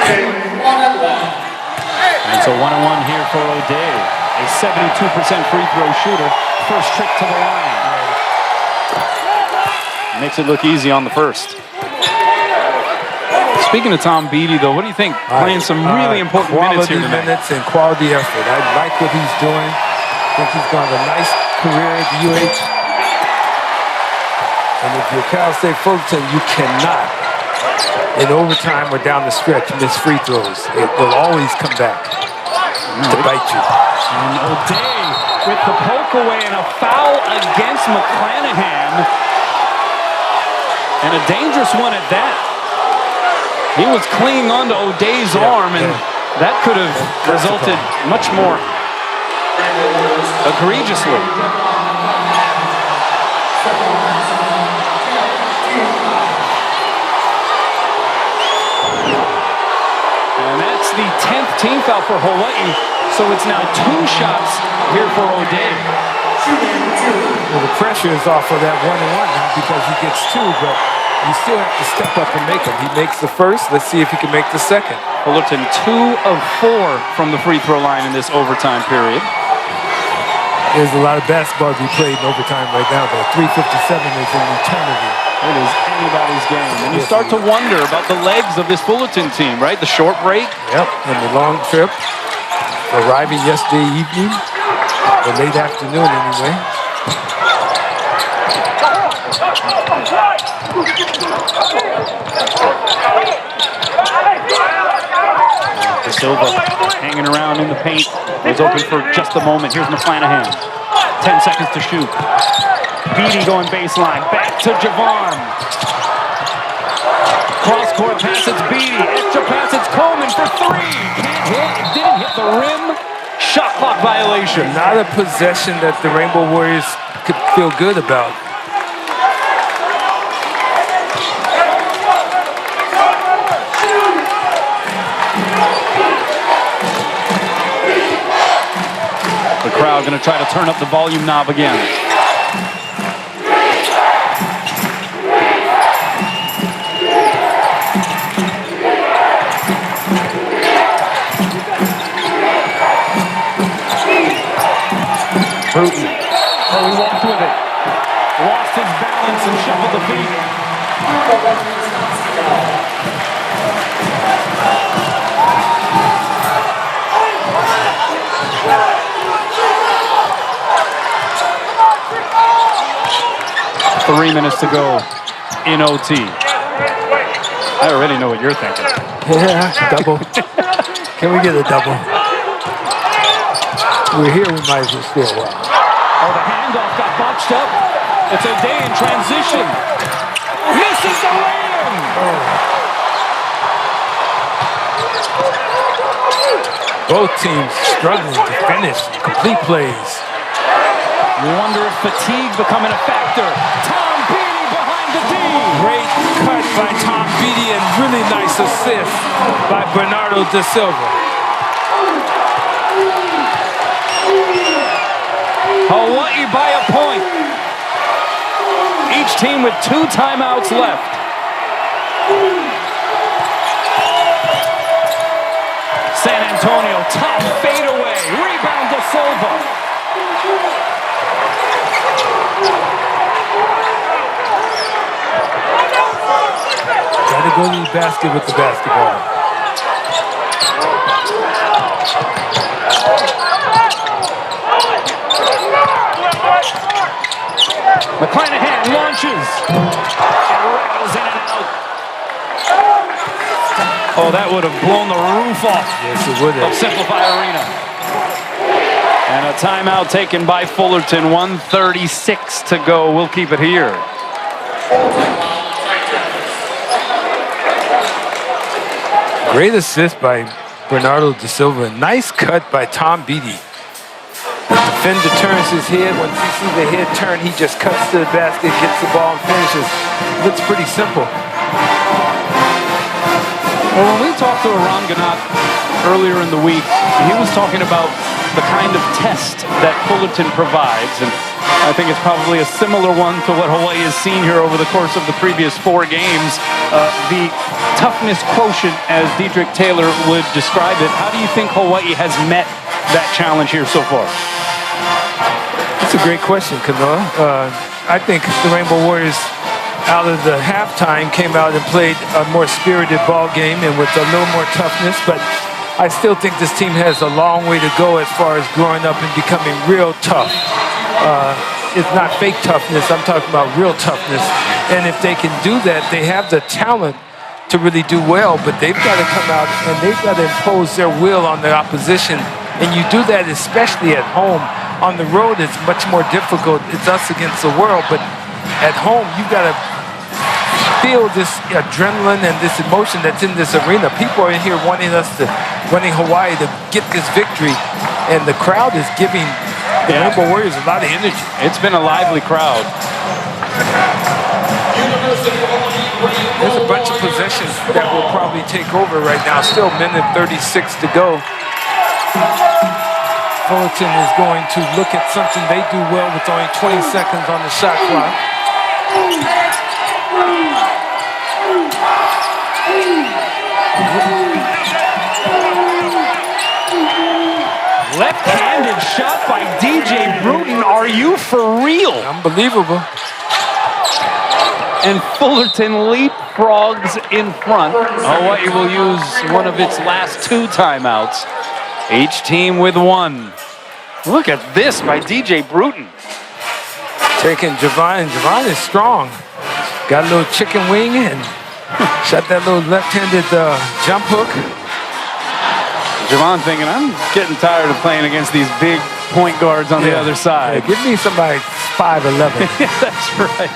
And it's a 1-on-1 here for O'Day. A 72% free throw shooter. First trip to the line. Makes it look easy on the first. Speaking of Tom Beatty, though, what do you think? Playing some really important minutes here tonight. Quality minutes and quality effort. I like what he's doing. I think he's going to have a nice career at the UH. And if you're Cal State Fullerton, you cannot, in overtime or down the stretch, miss free throws. It will always come back to bite you. And O'Day with the poke away and a foul against McClanahan. And a dangerous one at that. He was clinging onto O'Day's arm, and that could have resulted much more egregiously. And that's the 10th team foul for Hawaii, so it's now 2 shots here for O'Day. Well, the pressure is off of that 1-on-1 now because he gets 2, but you still have to step up and make them. He makes the first. Let's see if he can make the second. Fullerton 2 of 4 from the free throw line in this overtime period. There's a lot of basketball to be played in overtime right now, though. 3:57 is an eternity. It is anybody's game. And you start to wonder about the legs of this Fullerton team, right? The short break. Yep, and the long trip. Arriving yesterday evening, or late afternoon anyway. De Silva hanging around in the paint. Was open for just a moment. Here's McClanahan. 10 seconds to shoot. Beatty going baseline. Back to Javon. Cross-court pass, it's Beatty. Extra pass, it's Coleman for 3. Can't hit. It didn't hit the rim. Shot clock violation. Not a possession that the Rainbow Warriors could feel good about. The crowd going to try to turn up the volume knob again. Bruton. Oh, he walked with it. Lost his balance and shuffled the feet. 3 minutes to go in OT. I already know what you're thinking. Yeah, double. Can we get a double? We're here, we might as well stay a while. Oh, the handoff got botched up. It's O'Day in transition. Misses the layup. Both teams struggling to finish, complete plays. You wonder if fatigue becoming a factor. Tom Beatty behind the D. Great cut by Tom Beatty and really nice assist by Bernardo Da Silva. Hawaii by a point. Each team with 2 timeouts left. San Antonio, top fadeaway. Rebound Da Silva. Gotta go to the basket with the basketball. McClanahan launches. And rattles in and out. Oh, that would have blown the roof off. Yes, it would have. Of Simplify Arena. And a timeout taken by Fullerton. 1:36 to go. We'll keep it here. Great assist by Bernardo Da Silva. Nice cut by Tom Beatty. The defender turns his head. Once he sees the head turn, he just cuts to the basket, gets the ball, and finishes. Looks pretty simple. Well, when we talked to Aram Ganat earlier in the week, he was talking about the kind of test that Fullerton provides, and I think it's probably a similar one to what Hawaii has seen here over the course of the previous 4 games. The toughness quotient, as Diedrich Taylor would describe it. How do you think Hawaii has met that challenge here so far? That's a great question, Kanoa. I think the Rainbow Warriors, out of the halftime, came out and played a more spirited ball game and with a little more toughness, but I still think this team has a long way to go as far as growing up and becoming real tough. It's not fake toughness, I'm talking about real toughness. And if they can do that, they have the talent to really do well, but they've got to come out and they've got to impose their will on the opposition. And you do that especially at home. On the road, it's much more difficult. It's us against the world, but at home, you've got to feel this adrenaline and this emotion that's in this arena. People are in here wanting Hawaii to get this victory, and the crowd is giving the Rainbow Warriors a lot of energy. It's been a lively crowd. There's a bunch of possessions that will probably take over right now. Still a minute 36 to go. Fullerton is going to look at something they do well with only 20 seconds on the shot clock. Left-handed shot by DJ Bruton. Are you for real? Unbelievable. And Fullerton leapfrogs in front. Hawaii will use one of its last 2 timeouts. Each team with 1. Look at this by DJ Bruton. Taking Javon, and Javon is strong. Got a little chicken wing and shot that little left-handed jump hook. Javon thinking, I'm getting tired of playing against these big point guards on the other side. Yeah, give me somebody 5'11". That's right.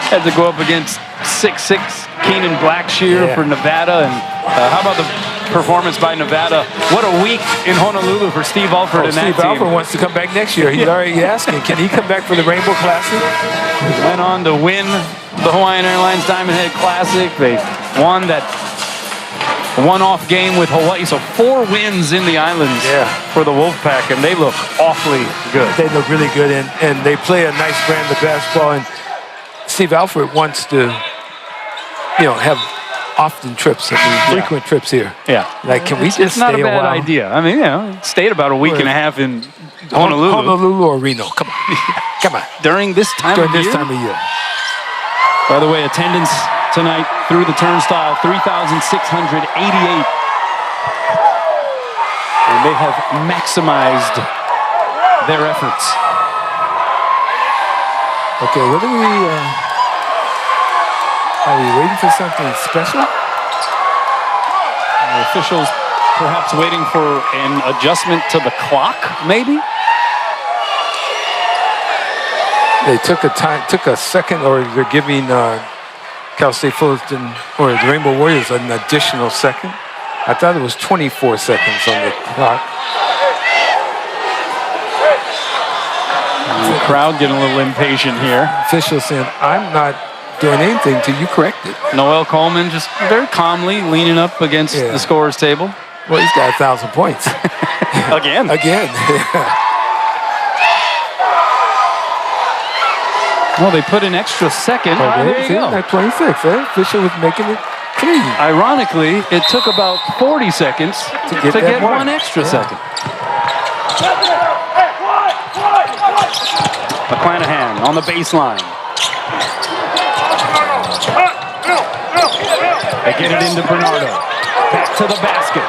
Had to go up against 6'6" Keenan Blackshear for Nevada. And how about the performance by Nevada? What a week in Honolulu for Steve Alford and that Steve team. Alford wants to come back next year. He's already asking, can he come back for the Rainbow Classic? Went on to win the Hawaiian Airlines Diamond Head Classic. They won that one-off game with Hawaii. So 4 wins in the islands for the Wolfpack, and they look awfully good. They look really good, and they play a nice brand of basketball. And Steve Alford wants to, have often trips, frequent trips here. Yeah. Like, can we just It's not stay a bad while? idea. I mean, stayed about a week and a half in Honolulu. Honolulu or Reno. Come on. Come on. During this time of year? Time of year. By the way, attendance tonight through the turnstile, 3,688. And they have maximized their efforts. Okay, what are we waiting for something special? The officials perhaps waiting for an adjustment to the clock, maybe? They took a second, or they're giving Cal State Fullerton or the Rainbow Warriors an additional second. I thought it was 24 seconds on the clock. The crowd getting a little impatient here. Officials saying, I'm not doing anything till you correct it. Noel Coleman just very calmly leaning up against the scorer's table. Well, he's got 1,000 points. Again. Again. Well, they put an extra second. There you go. 26. Official was making it clean. Ironically, it took about 40 seconds to get one extra second. McClanahan on the baseline. They get it into Bernardo. Back to the basket.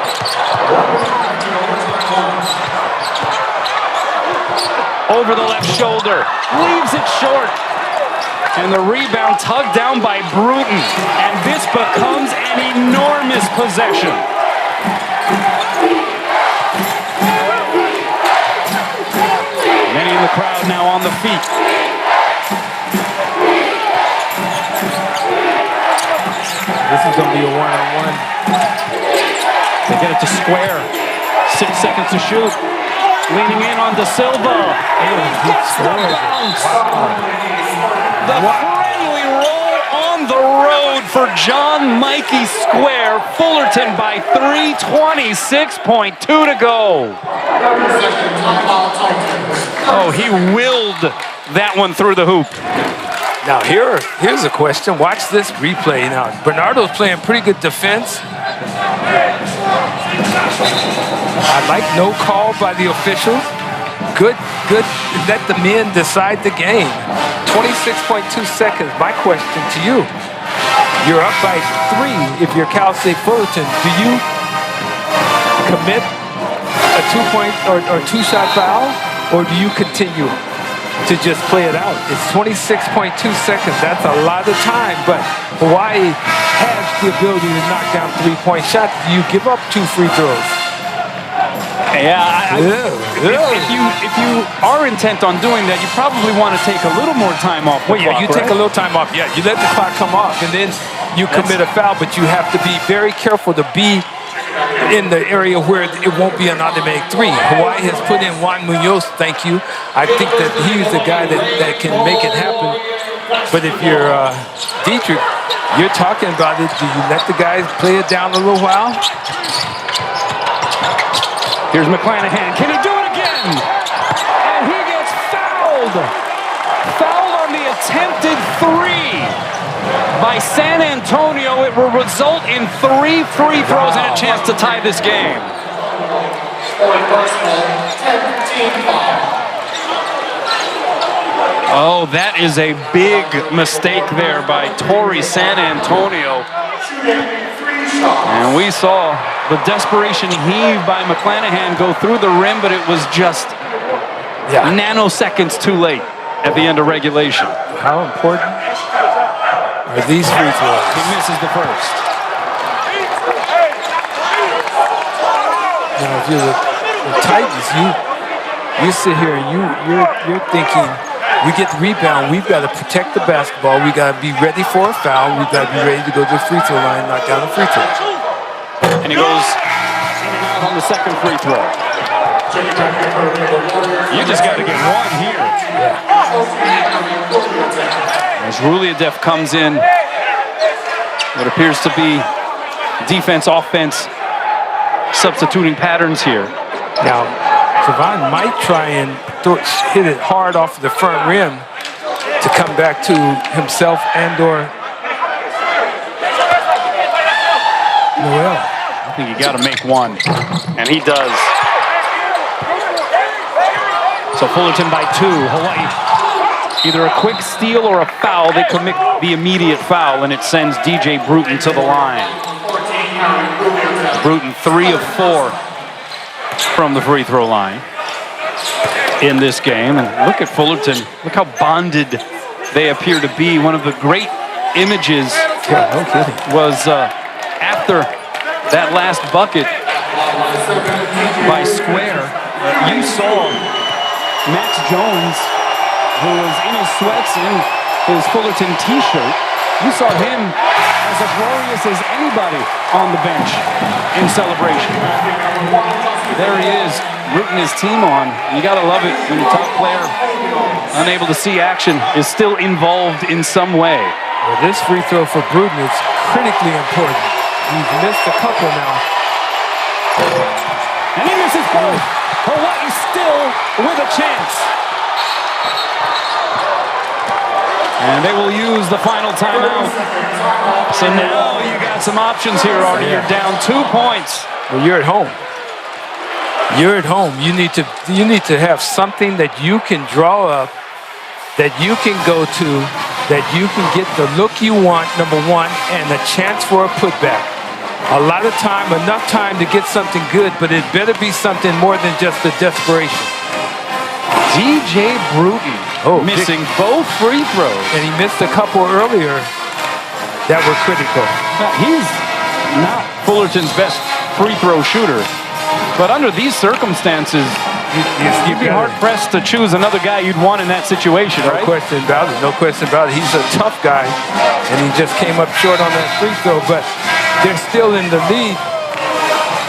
Over the left shoulder. Leaves it short. And the rebound tugged down by Bruton. And this becomes an enormous possession. Many in the crowd now on the feet. This is going to be a one-on-one. They get it to Square. 6 seconds to shoot. Leaning in on De Silva. And he gets the bounce. The friendly roll on the road for John Mikey Square. Fullerton by 3, 26.2 to go. Oh, he willed that one through the hoop. Now here's a question. Watch this replay now. Bernardo's playing pretty good defense. I like no call by the officials. Good. Let the men decide the game. 26.2 seconds. My question to you. You're up by 3 if you're Cal State Fullerton. Do you commit a 2-point or 2-shot foul, or do you continue to just play it out? It's 26.2 seconds. That's a lot of time, but Hawaii has the ability to knock down 3-point shots. Do you give up 2 free throws? Yeah, if you are intent on doing that, you probably want to take a little more time off the clock, you take a little time off. Yeah, you let the clock come off, and then you commit a foul, but you have to be very careful to be in the area where it won't be an automatic 3. Hawaii has put in Juan Munoz, thank you. I think that he's the guy that can make it happen. But if you're Dietrich, you're talking about it. Do you let the guys play it down a little while? Here's McClanahan. Can he do it again? And he gets fouled. Fouled on the attempted 3 by San Antonio. It will result in 3 free throws and a chance to tie this game. Oh, that is a big mistake there by Torrey San Antonio. And we saw the desperation heave by McClanahan go through the rim, but it was just nanoseconds too late at the end of regulation. How important are these free throws? He misses the first. Now, if you're the Titans, you sit here and you're thinking, we get the rebound, we've got to protect the basketball, we got to be ready for a foul, we've got to be ready to go to the free throw line and knock down a free throw. And he goes in and out on the second free throw. You just got to get one here. As Ruliadev comes in, what appears to be defense, offense, substituting patterns here. Now, Javon might try and hit it hard off the front rim to come back to himself and/or Noel. I think you got to make one, and he does. So Fullerton by 2. Hawaii, either a quick steal or a foul. They commit the immediate foul, and it sends DJ Bruton to the line. Bruton 3 of 4 from the free throw line in this game. And look at Fullerton. Look how bonded they appear to be. One of the great images was after that last bucket by Square. You saw Max Jones, who was in his sweats in his Fullerton t-shirt. You saw him as uproarious as anybody on the bench in celebration. There he is, rooting his team on. You gotta love it when your top player, unable to see action, is still involved in some way. Well, this free throw for Bruton is critically important. He's missed a couple now. And he misses both. Hawaii still with a chance. And they will use the final timeout. So now you got some options here, Artie. You're down 2 points. Well, you're at home. You're at home. You need to have something that you can draw up, that you can go to, that you can get the look you want, number one, and a chance for a putback. A lot of time, enough time to get something good, but it better be something more than just a desperation. DJ Bruton missing both free throws. And he missed a couple earlier that were critical. He's not Fullerton's best free throw shooter, but under these circumstances, you'd be hard-pressed to choose another guy you'd want in that situation, right? No question about it. No question about it. He's a tough guy, and he just came up short on that free throw, but they're still in the lead.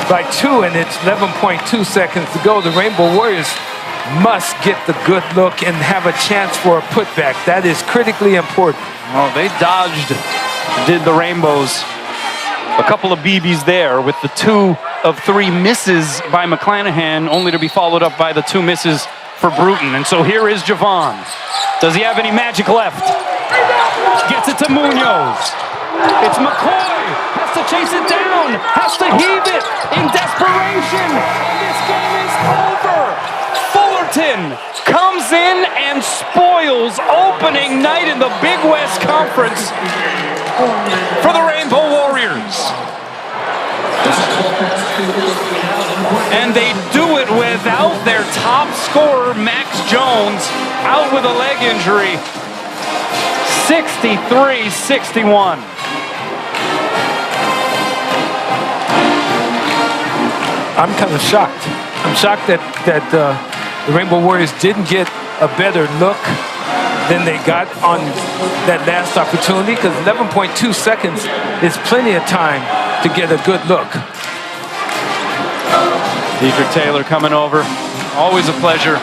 by 2, and it's 11.2 seconds to go. The Rainbow Warriors must get the good look and have a chance for a putback. That is critically important. Oh, they did the Rainbows. A couple of BBs there with the 2 of 3 misses by McClanahan, only to be followed up by the 2 misses for Bruton. And so here is Javon. Does he have any magic left? Gets it to Munoz. It's McCoy. Has to chase it down. Has to heave it in desperation. And this game is over. Fullerton comes in and spoils opening night in the Big West Conference for the Rainbow Warriors. And they do it without their top scorer, Max Jones, out with a leg injury. 63-61. I'm kind of shocked. I'm shocked that the Rainbow Warriors didn't get a better look than they got on that last opportunity, because 11.2 seconds is plenty of time to get a good look. Dietrich Taylor coming over. Always a pleasure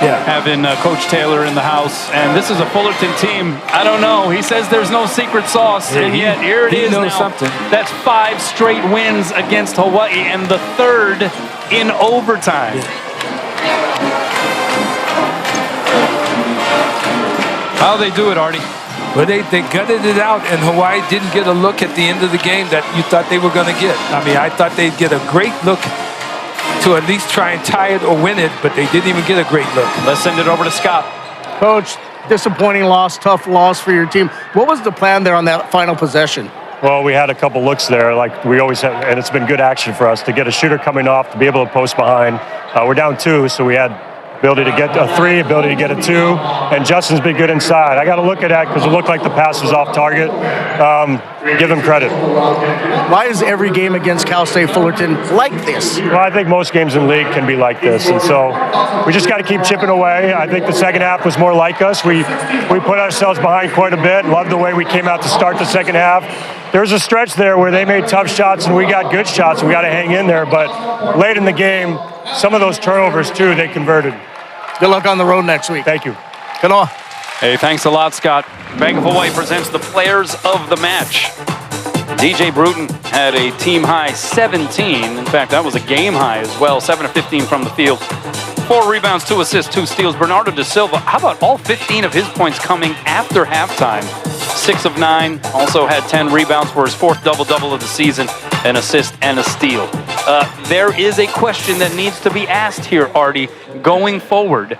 having Coach Taylor in the house. And this is a Fullerton team. I don't know. He says there's no secret sauce. And yet here it is now. Something. That's 5 straight wins against Hawaii and the 3rd in overtime. How'd they do it, Artie? Well, they gutted it out, and Hawaii didn't get a look at the end of the game that you thought they were going to get. I mean, I thought they'd get a great look to at least try and tie it or win it, but they didn't even get a great look. Let's send it over to Scott. Coach, disappointing loss, tough loss for your team. What was the plan there on that final possession? Well, we had a couple looks there, like we always have, and it's been good action for us to get a shooter coming off, to be able to post behind. We're down 2, so we had ability to get a 3, ability to get a 2, and Justin's been good inside. I got to look at that because it looked like the pass was off target. Give him credit. Why is every game against Cal State Fullerton like this? Well, I think most games in the league can be like this, and so we just got to keep chipping away. I think the second half was more like us. We put ourselves behind quite a bit. Loved the way we came out to start the second half. There was a stretch there where they made tough shots and we got good shots, and we got to hang in there. But late in the game, some of those turnovers, too, they converted. Good luck on the road next week. Thank you. Kanoa. Hey, thanks a lot, Scott. Bank of Hawaii presents the players of the match. DJ Bruton had a team-high 17. In fact, that was a game-high as well. 7 of 15 from the field. 4 rebounds, 2 assists, 2 steals. Bernardo da Silva, how about all 15 of his points coming after halftime? 6 of 9, also had 10 rebounds for his 4th double-double of the season, an assist and a steal. There is a question that needs to be asked here, Artie, going forward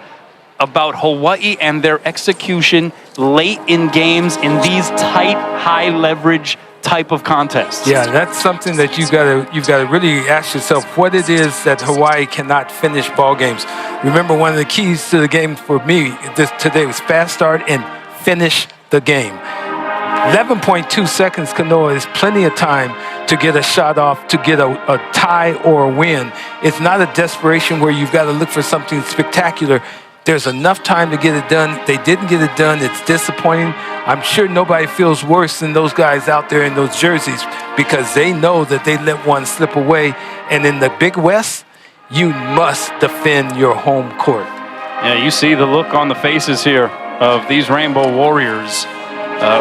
about Hawaii and their execution late in games in these tight, high-leverage type of contests. Yeah, that's something that you've got to really ask yourself what it is that Hawaii cannot finish ball games. Remember, one of the keys to the game for me today was fast start and finish the game. 11.2 seconds, Kanoa, is plenty of time to get a shot off, to get a tie or a win. It's not a desperation where you've got to look for something spectacular. There's enough time to get it done. They didn't get it done. It's disappointing. I'm sure nobody feels worse than those guys out there in those jerseys because they know that they let one slip away. And in the Big West, you must defend your home court. Yeah, you see the look on the faces here of these Rainbow Warriors.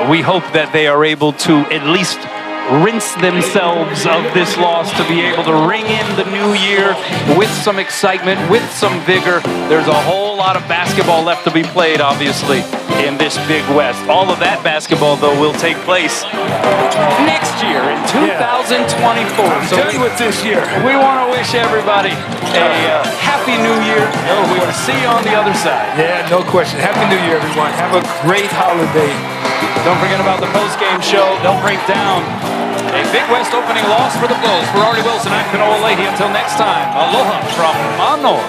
We hope that they are able to at least rinse themselves of this loss to be able to ring in the new year with some excitement, with some vigor. There's a whole lot of basketball left to be played, obviously, in this Big West. All of that basketball, though, will take place next year in 2024. So Done with this year. we want to wish everybody a happy new year. We will see you on the other side. Yeah, no question. Happy New Year, everyone. Have a great holiday. Don't forget about the post-game show. Don't break down. A Big West opening loss for the Bulls. For Artie Wilson, I'm Kanoa Leahy. Until next time, aloha from Mānoa.